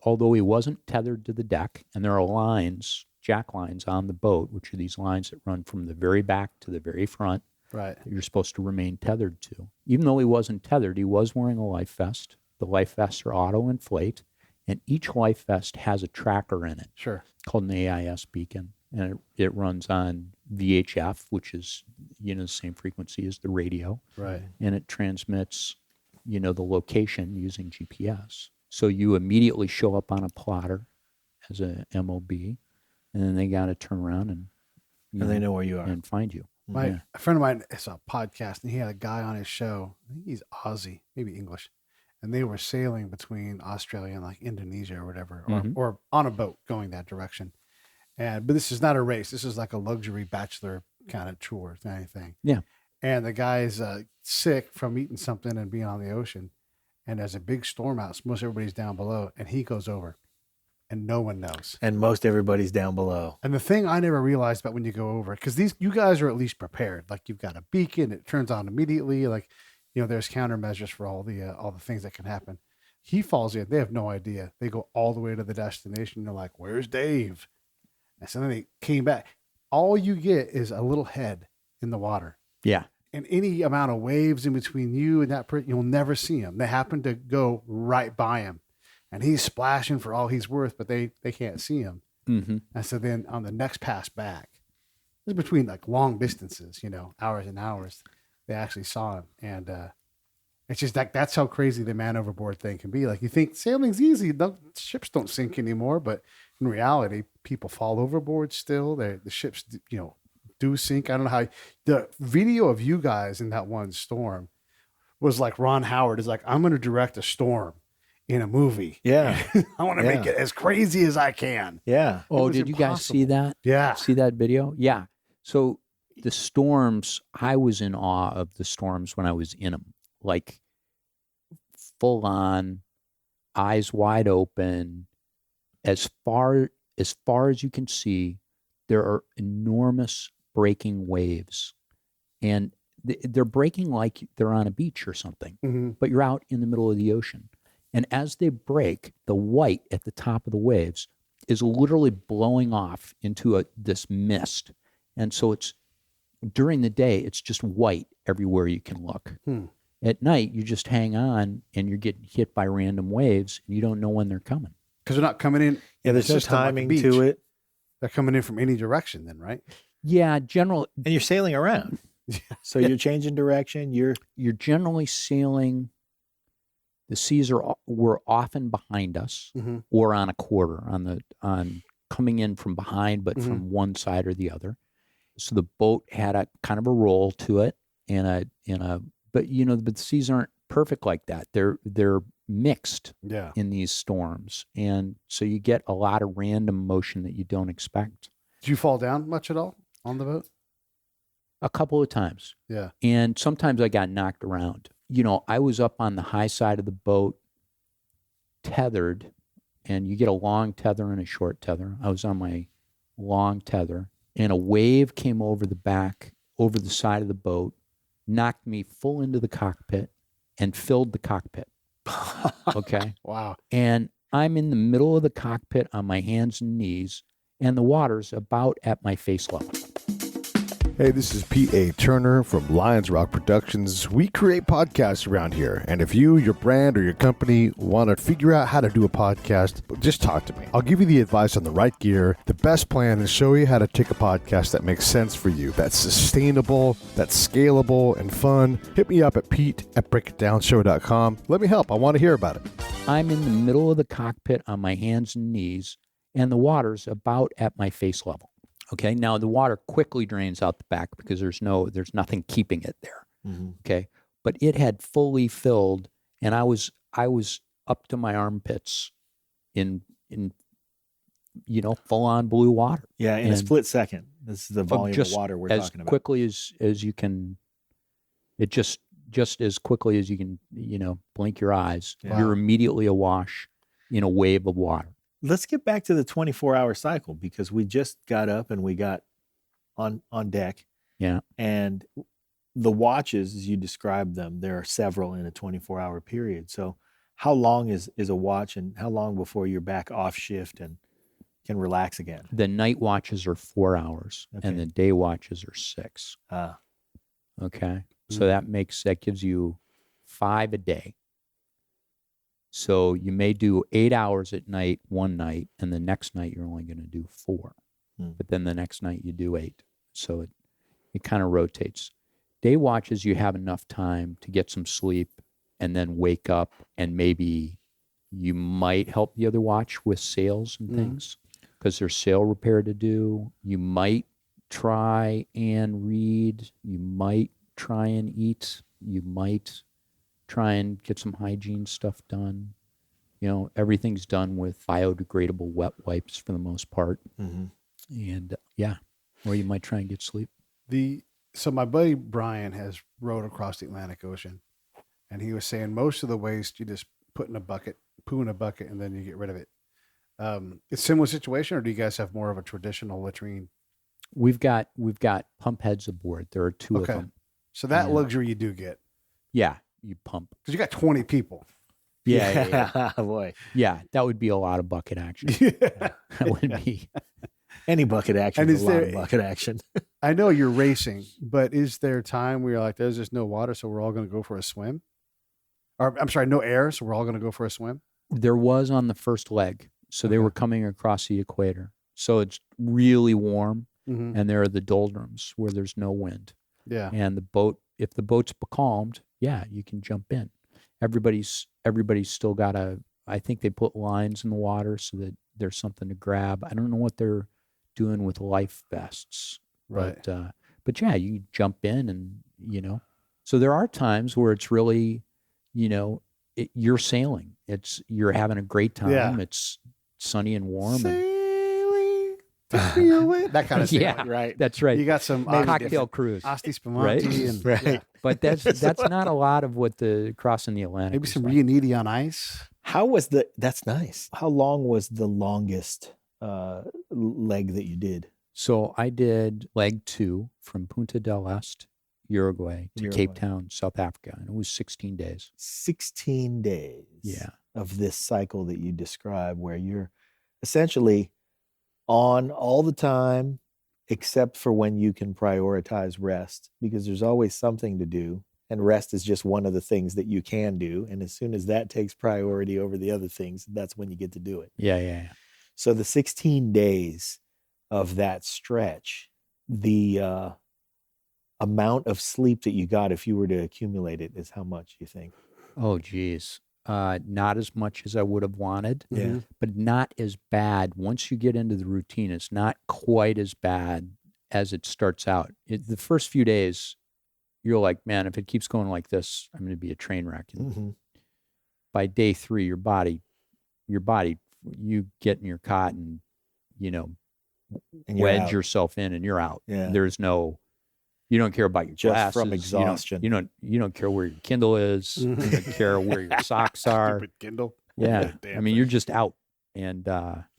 Although he wasn't tethered to the deck, and there are lines, jack lines on the boat, which are these lines that run from the very back to the very front, Right. that you're supposed to remain tethered to. Even though he wasn't tethered, he was wearing a life vest. The life vests are auto-inflate, and each life vest has a tracker in it Sure. called an AIS beacon, and it runs on VHF, which is the same frequency as the radio, Right. and it transmits the location using GPS. So you immediately show up on a plotter as a MOB, and then they got to turn around and they know where you are. and find you. A friend of mine is a podcast, and he had a guy on his show. I think he's Aussie, maybe English, and they were sailing between Australia and like Indonesia or whatever, or on a boat going that direction. But this is not a race. This is like a luxury bachelor kind of tour kind of thing. Yeah. And the guy's sick from eating something and being on the ocean, and there's a big storm out. So most everybody's down below, and he goes over, and no one knows. And most everybody's down below. And the thing I never realized about when you go over, because you guys are at least prepared. Like you've got a beacon, it turns on immediately. Like, there's countermeasures for all the things that can happen. He falls in. They have no idea. They go all the way to the destination. They're like, "Where's Dave?" And so then they came back. All you get is a little head in the water. Yeah. And any amount of waves in between you and that person, you'll never see him. They happen to go right by him. And he's splashing for all he's worth, but they can't see him. Mm-hmm. And so then on the next pass back, it's between like long distances, hours and hours, they actually saw him. And it's just like, that's how crazy the man overboard thing can be. Like you think sailing's easy. Ships don't sink anymore, but in reality, people fall overboard still. The ships, do sink. I don't know how. The video of you guys in that one storm was like Ron Howard is like, I'm going to direct a storm in a movie. Yeah. I want to make it as crazy as I can. Yeah. Oh, was did you guys see impossible. that? Yeah. See that video? Yeah. So the storms, I was in awe of the storms when I was in them. Like full on, eyes wide open. As far as you can see, there are enormous breaking waves. And they're breaking like they're on a beach or something, Mm-hmm. but you're out in the middle of the ocean. And as they break, the white at the top of the waves is literally blowing off into this mist. And so it's during the day, it's just white everywhere you can look. At night, you just hang on and you're getting hit by random waves and you don't know when they're coming. Because they're not coming in. Yeah, there's no system like a timing beach. to it. They're coming in from any direction then, right? Yeah, generally, And you're sailing around. So you're changing direction. You're generally sailing. The seas were often behind us Mm-hmm. or on a quarter on coming in from behind, but from one side or the other. So the boat had a kind of a roll to it but the seas aren't perfect like that. They're mixed Yeah. in these storms. And so you get a lot of random motion that you don't expect. Did you fall down much at all on the boat? A couple of times. Yeah. And sometimes I got knocked around. I was up on the high side of the boat, tethered, and you get a long tether and a short tether. I was on my long tether, and a wave came over the side of the boat, knocked me full into the cockpit and filled the cockpit. Okay. Wow. And I'm in the middle of the cockpit on my hands and knees, and the water's about at my face level. Hey, this is Peteaturner from Lions Rock Productions. We create podcasts around here, and if you, your brand, or your company want to figure out how to do a podcast, just talk to me. I'll give you the advice on the right gear, the best plan, and show you how to take a podcast that makes sense for you, that's sustainable, that's scalable, and fun. Hit me up at pete@breakitdownshow.com. Let me help. I want to hear about it. I'm in the middle of the cockpit on my hands and knees, and the water's about at my face level. Okay, now the water quickly drains out the back because there's nothing keeping it there. Mm-hmm. Okay, but it had fully filled, and I was up to my armpits in full on blue water. Yeah, in a split second. This is the volume of just water we're as talking about. quickly as you can. It just as quickly as you can, blink your eyes, Yeah. you're immediately awash in a wave of water. Let's get back to the 24-hour cycle because we just got up and we got on deck. Yeah. And the watches, as you described them, there are several in a 24-hour period. So how long is a watch, and how long before you're back off shift and can relax again? The night watches are 4 hours, Okay. and the day watches are 6. Okay. So that gives you 5 a day. So you may do 8 hours at night one night, and the next night you're only going to do 4. But then the next night you do 8. So it kind of rotates. Day watches, you have enough time to get some sleep and then wake up, and maybe you might help the other watch with sails and things because there's sail repair to do. You might try and read. You might try and eat. You might try and get some hygiene stuff done. Everything's done with biodegradable wet wipes for the most part. Mm-hmm. And or you might try and get sleep. So my buddy Brian has rowed across the Atlantic Ocean, and he was saying most of the waste you just put in a bucket, poo in a bucket, and then you get rid of it. It's a similar situation, or do you guys have more of a traditional latrine? We've got pump heads aboard. There are 2 of them. So that Yeah. luxury you do get. Yeah, you pump. Because you got 20 people. Yeah. Boy. Yeah, that would be a lot of bucket action. That would be. Any bucket action And is is a lot there- of bucket action. I know you're racing, but is there time where you're like, there's just no water, so we're all going to go for a swim? Or I'm sorry, no air, so we're all going to go for a swim? There was on the first leg. So they were coming across the equator. So it's really warm, Mm-hmm. and there are the doldrums where there's no wind. Yeah. And if the boat's becalmed, you can jump in. Everybody's still got I think they put lines in the water so that there's something to grab. I don't know what they're doing with life vests. Right. But you jump in and, so there are times where it's really, you're sailing. You're having a great time. Yeah. It's sunny and warm. Sailing, take me away. That kind of thing. Yeah. Right. That's right. You got some Cocktail cruise. Asti Right? Spumante and Right. But that's not a lot of what the crossing the Atlantic maybe is some like. Riunite on ice. That's nice. How long was the longest leg that you did? So I did leg 2 from Punta del Este Uruguay to Uruguay. Cape Town, South Africa, and it was 16 days. 16 days Yeah. of this cycle that you describe where you're essentially on all the time, except for when you can prioritize rest, because there's always something to do. And rest is just one of the things that you can do. And as soon as that takes priority over the other things, that's when you get to do it. Yeah. So the 16 days of that stretch, the amount of sleep that you got, if you were to accumulate it, is how much you think? Oh, geez. Not as much as I would have wanted, Yeah. but not as bad. Once you get into the routine, it's not quite as bad as it starts out. The first few days, you're like, man, if it keeps going like this, I'm going to be a train wreck. And Mm-hmm. by day 3, your body, you get in your cot and, And you're wedge out. yourself in and you're out. Yeah. There's no, you don't care about your Just glasses. from exhaustion. You don't care where your Kindle is. You don't care where your socks are. Stupid Kindle. Yeah. Damn I mean, you're just out. And,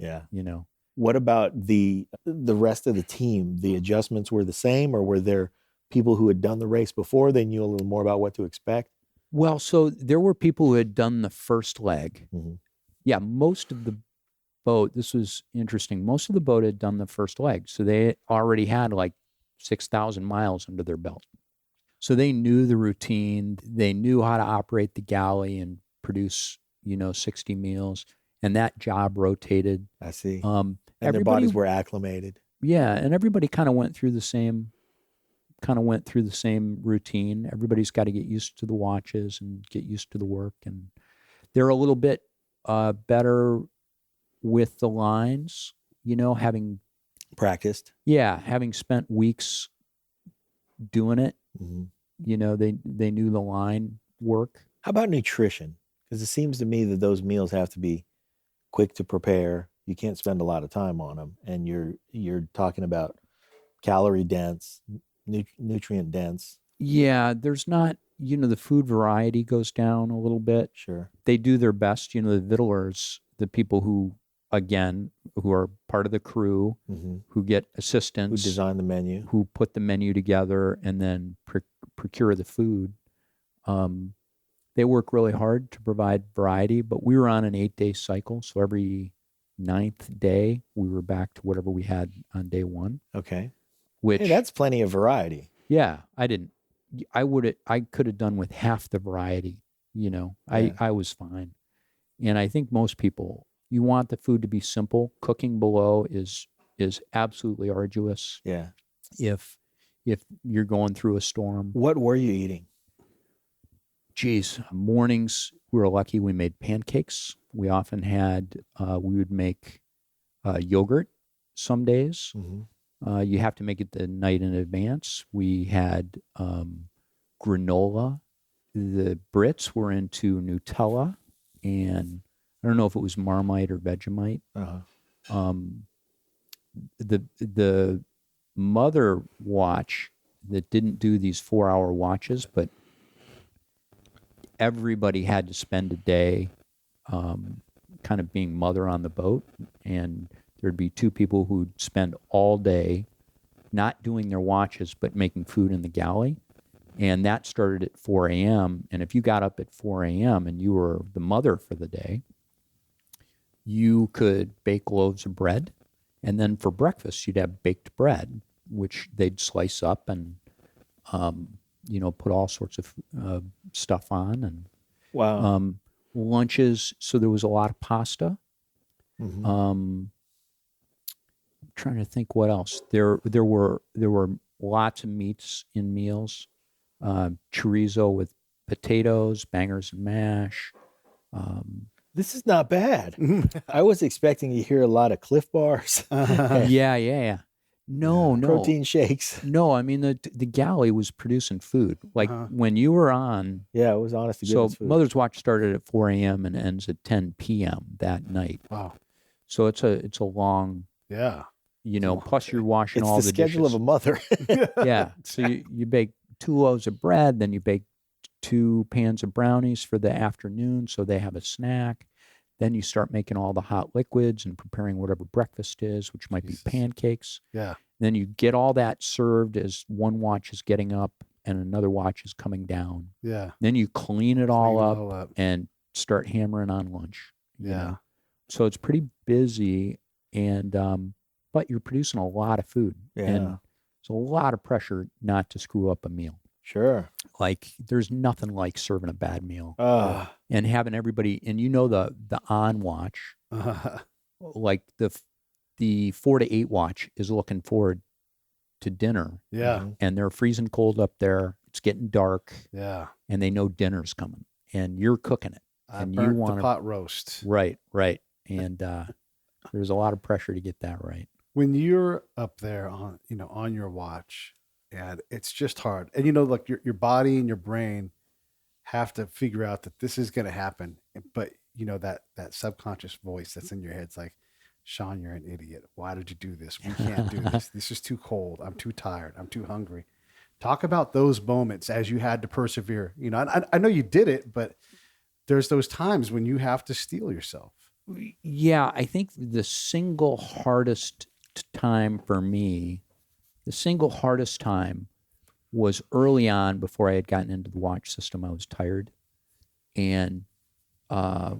Yeah. What What about the rest of the team? The adjustments were the same, or were there people who had done the race before? They knew a little more about what to expect? Well, so there were people who had done the first leg. Mhm. Yeah, most of the boat, this was interesting. Most of the boat had done the first leg. So they already had like 6,000 miles under their belt. So they knew the routine. They knew how to operate the galley and produce, 60 meals. And that job rotated. I see. And And their bodies were acclimated. Yeah, and everybody kind of went through the same routine. Everybody's got to get used to the watches and get used to the work, and they're a little bit better with the lines, having Practiced. having spent weeks doing it. Mhm. They knew the line work. How about nutrition? Because it seems to me that those meals have to be quick to prepare. You can't spend a lot of time on them, and you're talking about calorie dense, nutrient dense. Yeah, there's not, the food variety goes down a little bit. Sure. They do their best, the victuallers, the people who are part of the crew, Mm-hmm. who get Who assistance, designed the menu? who put the menu together and then procure the food. They work really hard to provide variety, but we were on an 8-day cycle. So every 9th day, we were back to whatever we had on day 1, Okay. which, Hey, that's plenty of variety. yeah, I could have done with half the variety, I was fine. And I think most people, you want the food to be simple. Cooking below is absolutely arduous Yeah. if you're going through a storm. What were you eating? Geez, mornings, we were lucky we made pancakes. We often had, we would make yogurt some days. Mm-hmm. You have to make it the night in advance. We had granola. The Brits were into Nutella, and I don't know if it was Marmite or Vegemite. Uh-huh. The mother watch that didn't do these 4-hour watches, but everybody had to spend a day kind of being mother on the boat, and there'd be 2 people who'd spend all day not doing their watches but making food in the galley, and that started at 4 a.m. And if you got up at 4 a.m. and you were the mother for the day, you could bake loaves of bread, and then for breakfast you'd have baked bread, which they'd slice up and put all sorts of stuff on. And Wow. lunches, so there was a lot of pasta. Mm-hmm. Trying to think what else. There were lots of meats in meals. Chorizo with potatoes, bangers and mash. This is not bad. I was expecting to hear a lot of Cliff Bars, Yeah. No. protein shakes. No, I mean, the galley was producing food. Like when you were on, Yeah, it was honest to so goodness food. Mother's Watch started at 4 a.m. and ends at 10 p.m. that night. Wow. So it's a long, Yeah. plus you're washing It's all the the schedule dishes. of a mother. Yeah. So you bake 2 loaves of bread, then you bake 2 pans of brownies for the afternoon, so they have a snack. Then you start making all the hot liquids and preparing whatever breakfast is, which might Jesus. be pancakes. Yeah. Then you get all that served as one watch is getting up, and another watch is coming down. Yeah. Then you clean it all Clean it up all up. and start hammering on lunch. you Yeah. know. So it's pretty busy, and but you're producing a lot of food. And there's a lot of pressure not to screw up a meal. Sure. Like there's nothing like serving a bad meal And having everybody, and the on watch, like the 4 to 8 watch is looking forward to dinner. Yeah. And they're freezing cold up there. It's getting dark. Yeah. And they know dinner's coming, and you're cooking it. I And burnt you want the pot roast. Right. And there's a lot of pressure to get that right. When you're up there on your watch, and it's just hard. And like your body and your brain have to figure out that this is going to happen. But that subconscious voice that's in your head's like, Sean, you're an idiot. Why did you do this? We can't do this. This is too cold. I'm too tired. I'm too hungry. Talk about those moments as you had to persevere. I know you did it, but there's those times when you have to steel yourself. Yeah, I think the single hardest time for me, was early on before I had gotten into the watch system. I was tired. And after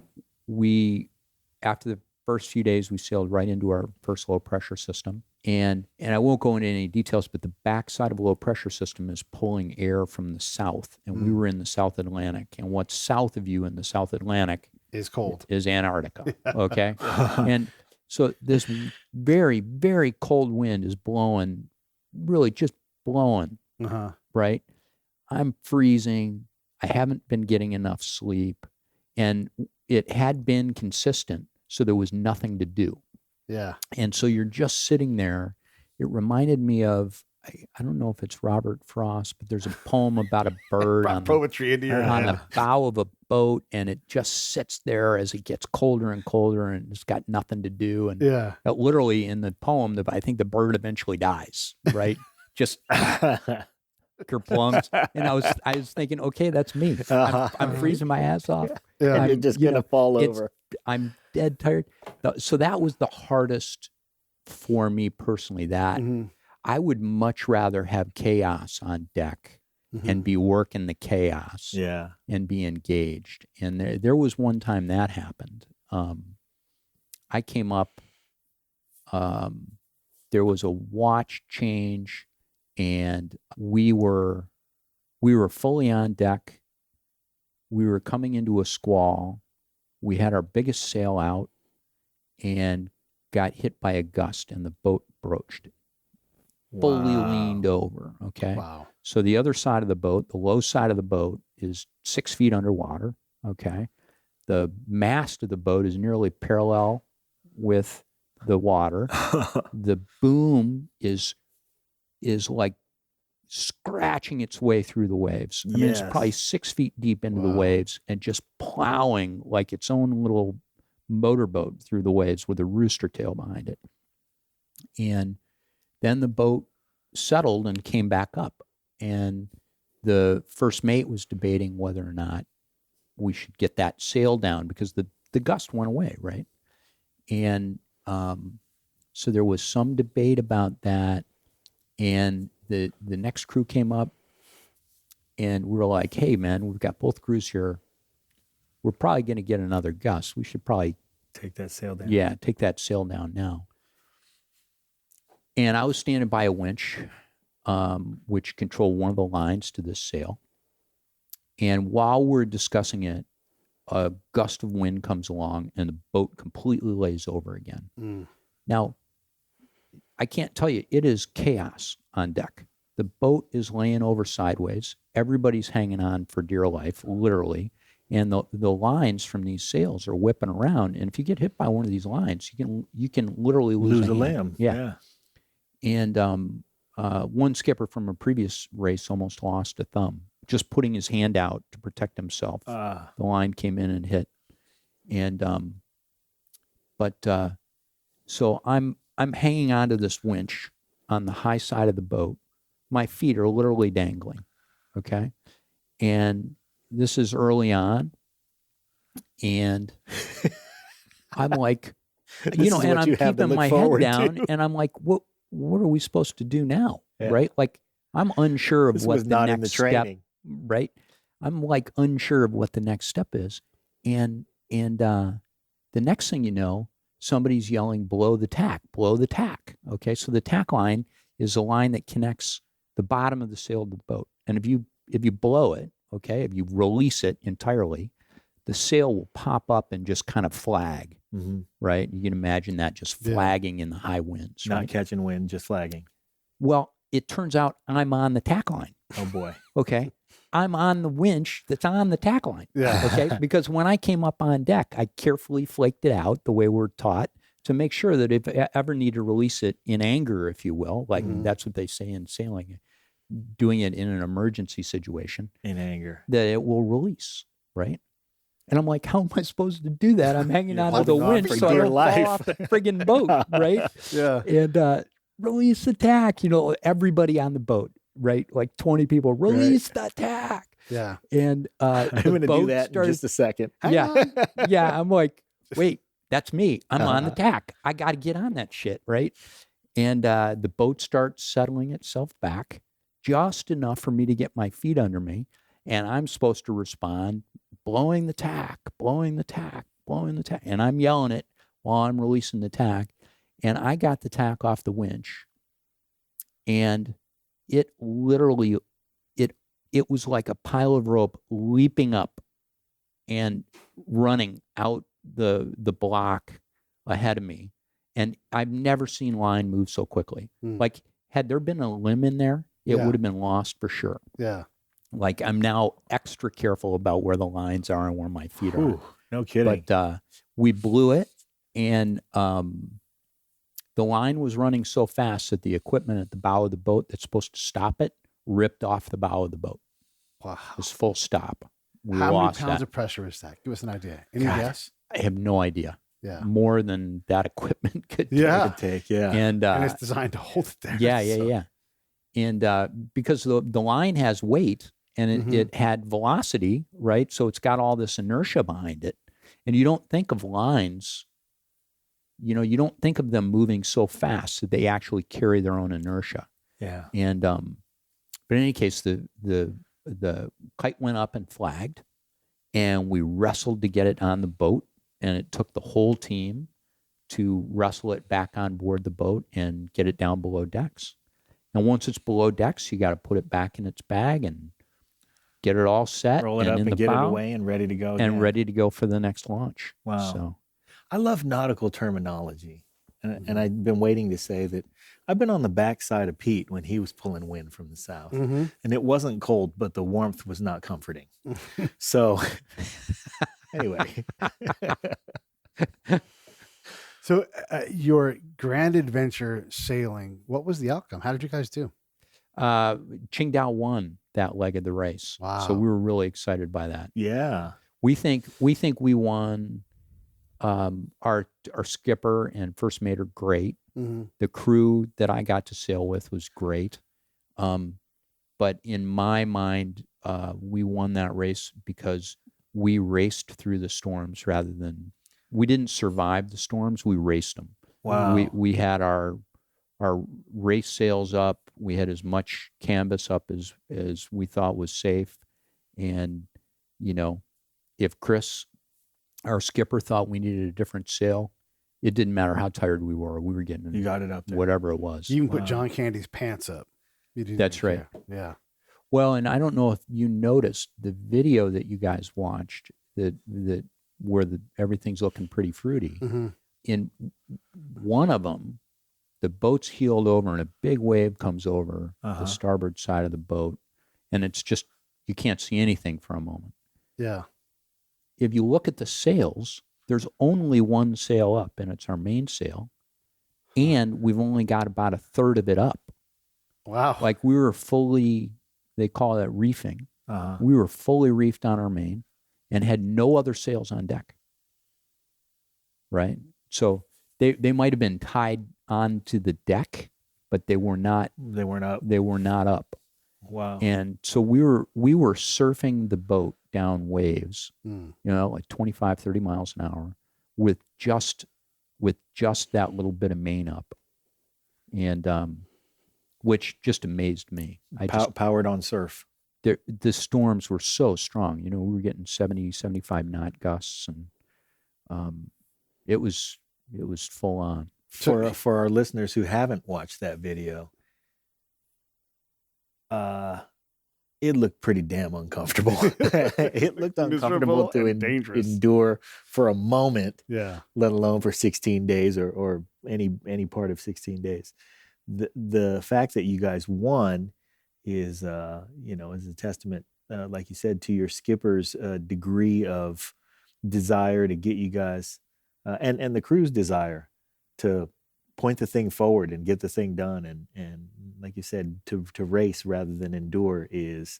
the first few days, we sailed right into our first low pressure system. And I won't go into any details, but the backside of a low pressure system is pulling air from the south. And we were in the South Atlantic. And what's south of you in the South Atlantic is cold. Is Antarctica. Okay. And so this very, very cold wind is blowing, really just blowing. Right. I'm freezing. I haven't been getting enough sleep. And it had been consistent. So there was nothing to do. Yeah. And so you're just sitting there. It reminded me of, I don't know if it's Robert Frost, but there's a poem about a bird on the bow of a boat, and it just sits there as it gets colder and colder, and it's got nothing to do. And literally in the poem, I think the bird eventually dies, right? Just kerplunks. And I was thinking, okay, that's me. I'm freezing my ass off. Yeah, you're just gonna fall over. I'm dead tired. So that was the hardest for me personally. That I would much rather have chaos on deck and be working the chaos and be engaged. And there was one time that happened. I came up, there was a watch change, and we were fully on deck. We were coming into a squall. We had our biggest sail out and got hit by a gust, and the boat broached. Fully leaned over. Okay. Wow. So the other side of the boat, the low side of the boat, is 6 feet underwater. Okay. The mast of the boat is nearly parallel with the water. The boom is like scratching its way through the waves. I mean, it's probably 6 feet deep into the waves and just plowing like its own little motorboat through the waves with a rooster tail behind it. And then the boat settled and came back up. And the first mate was debating whether or not we should get that sail down because the gust went away, right? And so there was some debate about that. And the next crew came up, and we were like, hey, man, we've got both crews here. We're probably going to get another gust. We should probably take that sail down. Yeah, take that sail down now. And I was standing by a winch, which controlled one of the lines to this sail. And while we're discussing it, a gust of wind comes along, and the boat completely lays over again. Now, I can't tell you, it is chaos on deck. The boat is laying over sideways. Everybody's hanging on for dear life, literally. And the lines from these sails are whipping around. And if you get hit by one of these lines, you can literally lose a limb. Yeah. And one skipper from a previous race almost lost a thumb, just putting his hand out to protect himself. The line came in and hit. And so I'm hanging onto this winch on the high side of the boat. My feet are literally dangling. Okay. And this is early on. And I'm like, and I'm keeping my head down, and I'm like, what are we supposed to do now? Yeah. Right? Like, I'm unsure of This what was the not next in the step, training. right? I'm like unsure of what the next step is. And the next thing you know, somebody's yelling, blow the tack. Okay. So the tack line is a line that connects the bottom of the sail to the boat. And if you blow it, okay, if you release it entirely, the sail will pop up and just kind of flag, right? You can imagine that just flagging in the high winds, Not right? catching wind, just flagging. Well, it turns out I'm on the tack line. Oh boy. Okay. I'm on the winch that's on the tack line. Yeah. Okay. Because when I came up on deck, I carefully flaked it out the way we're taught to make sure that if I ever need to release it in anger, if you will, like that's what they say in sailing, doing it in an emergency situation, In anger. that it will release. Right. And I'm like, how am I supposed to do that? I'm hanging out of the holding on winch for so I dear don't life. fall off the friggin' boat. Right. Yeah. And release the tack, everybody on the boat, right? Like 20 people, release the tack. Yeah. And I'm going to do that in just a second. yeah. I'm like, wait, that's me. I'm on the tack. I got to get on that shit, right? And the boat starts settling itself back just enough for me to get my feet under me. And I'm supposed to respond, blowing the tack. And I'm yelling it while I'm releasing the tack. And I got the tack off the winch. And it literally, it was like a pile of rope leaping up and running out the block ahead of me. And I've never seen line move so quickly. Like, had there been a limb in there, it would have been lost for sure. Yeah. Like, I'm now extra careful about where the lines are and where my feet are. Ooh, no kidding. But we blew it, and the line was running so fast that the equipment at the bow of the boat that's supposed to stop it ripped off the bow of the boat. Wow. It was full stop. We How many lost pounds that. of pressure is that? Give us an idea. Any God, guess? I have no idea. Yeah. More than that equipment could Yeah. Take, yeah. And And it's designed to hold it there. yeah. And because the line has weight and it had velocity, right? So it's got all this inertia behind it. And you don't think of lines, you don't think of them moving so fast that they actually carry their own inertia. Yeah. And but in any case, the kite went up and flagged, and we wrestled to get it on the boat, and it took the whole team to wrestle it back on board the boat and get it down below decks. And once it's below decks, you got to put it back in its bag and get it all set, Roll it and up in and the get it bow, away and ready to go. and again. ready to go for the next launch. Wow. So I love nautical terminology. And I've been waiting to say that I've been on the backside of Pete when he was pulling wind from the south. And it wasn't cold, but the warmth was not comforting. So anyway. So your grand adventure sailing, what was the outcome? How did you guys do? Qingdao won that leg of the race. Wow. So we were really excited by that. Yeah. We think we won. Our skipper and first mate are great. The crew that I got to sail with was great. But in my mind, we won that race because we raced through the storms rather than, we didn't survive the storms. We raced them. Wow. We had our race sails up. We had as much canvas up as we thought was safe. And, if Chris, our skipper, thought we needed a different sail, it didn't matter how tired we were. We were getting You got it up there. whatever it was. You even put John Candy's pants up. You didn't That's even right. care. Yeah. Well, and I don't know if you noticed the video that you guys watched that where everything's looking pretty fruity. In one of them, the boat's heeled over and a big wave comes over the starboard side of the boat, and it's just, you can't see anything for a moment. Yeah. If you look at the sails, there's only one sail up, and it's our main sail, and we've only got about a third of it up. Wow. Like, we were fully, they call that reefing. We were fully reefed on our main and had no other sails on deck. Right? So they might have been tied onto the deck, but they were not. They weren't up. They were not up. Wow. And so we were surfing the boat down waves, like 25, 30 miles an hour with just that little bit of main up. And which just amazed me. Powered on surf. The storms were so strong. We were getting 70, 75 knot gusts, and it was full on. For our listeners who haven't watched that video, it looked pretty damn uncomfortable. It looked uncomfortable to endure for a moment, let alone for 16 days or any part of 16 days. The fact that you guys won is is a testament, like you said, to your skipper's degree of desire to get you guys and the crew's desire to point the thing forward and get the thing done, and like you said, to race rather than endure is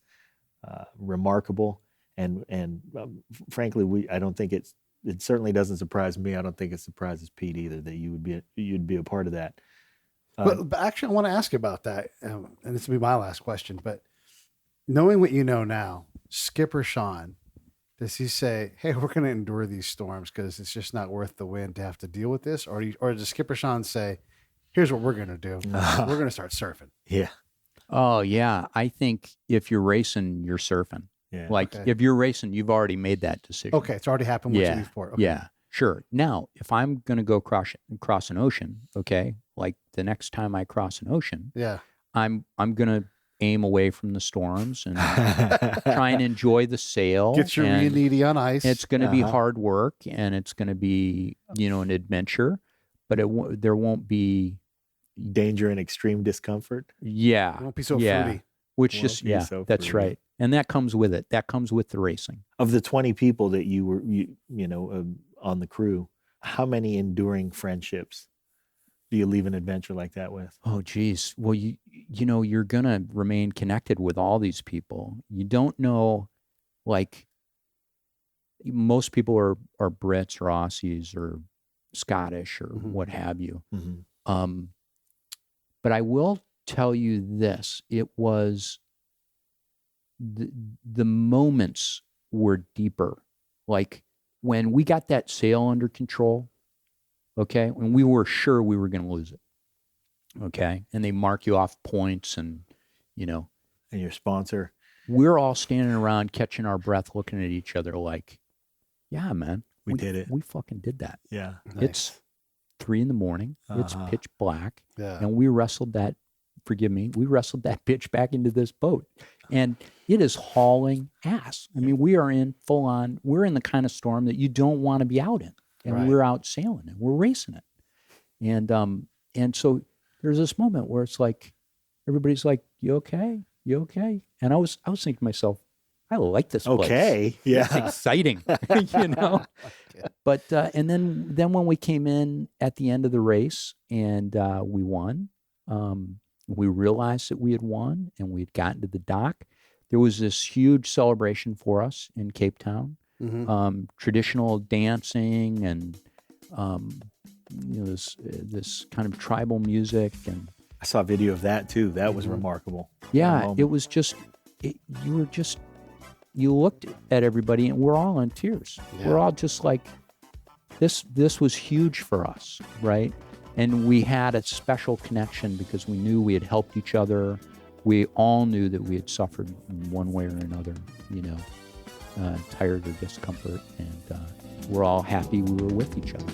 remarkable. And frankly, I don't think it certainly doesn't surprise me. I don't think it surprises Pete either that you'd be a part of that. But actually, I want to ask about that, and this will be my last question. But knowing what you know now, Skipper Sean, does he say, "Hey, we're going to endure these storms because it's just not worth the wind to have to deal with this," or does Skipper Sean say, "Here's what we're going to do: we're going to start surfing"? Yeah. Oh yeah, I think if you're racing, you're surfing. Yeah. If you're racing, you've already made that decision. Okay, it's already happened once before. Okay. Yeah, sure. Now, if I'm going to go cross an ocean, okay, like the next time I cross an ocean, I'm going to aim away from the storms and try and enjoy the sail. Get your needy on ice. It's going to be hard work, and it's going to be an adventure, but there won't be danger and extreme discomfort. Yeah, it won't be so fruity. That's right. And that comes with it. That comes with the racing. Of the 20 people that you were on the crew, how many enduring friendships do you leave an adventure like that with? Oh, geez. Well, you're going to remain connected with all these people. You don't know, like, most people are Brits or Aussies or Scottish or what have you. Mm-hmm. But I will tell you this. It was the moments were deeper. Like when we got that sail under control, okay, when we were sure we were going to lose it, okay, and they mark you off points and, and your sponsor. We're all standing around catching our breath, looking at each other like, yeah, man. We did it. We fucking did that. Yeah. Nice. It's 3 a.m. It's pitch black. Yeah. And we wrestled that bitch back into this boat. And it is hauling ass. I mean, we're in the kind of storm that you don't want to be out in. And we're out sailing and we're racing it. And so there's this moment where it's like, everybody's like, you okay? You okay? And I was thinking to myself, I like this place. Okay. Yeah. It's exciting, But, and then when we came in at the end of the race and we won, we realized that we had won and we had gotten to the dock. There was this huge celebration for us in Cape Town. Mm-hmm. Traditional dancing and this kind of tribal music, and I saw a video of that too. That was remarkable. Yeah, it was just you looked at everybody and we're all in tears. Yeah. We're all just like, this was huge for us, right? And we had a special connection because we knew we had helped each other. We all knew that we had suffered in one way or another, tired or discomfort, and we're all happy we were with each other.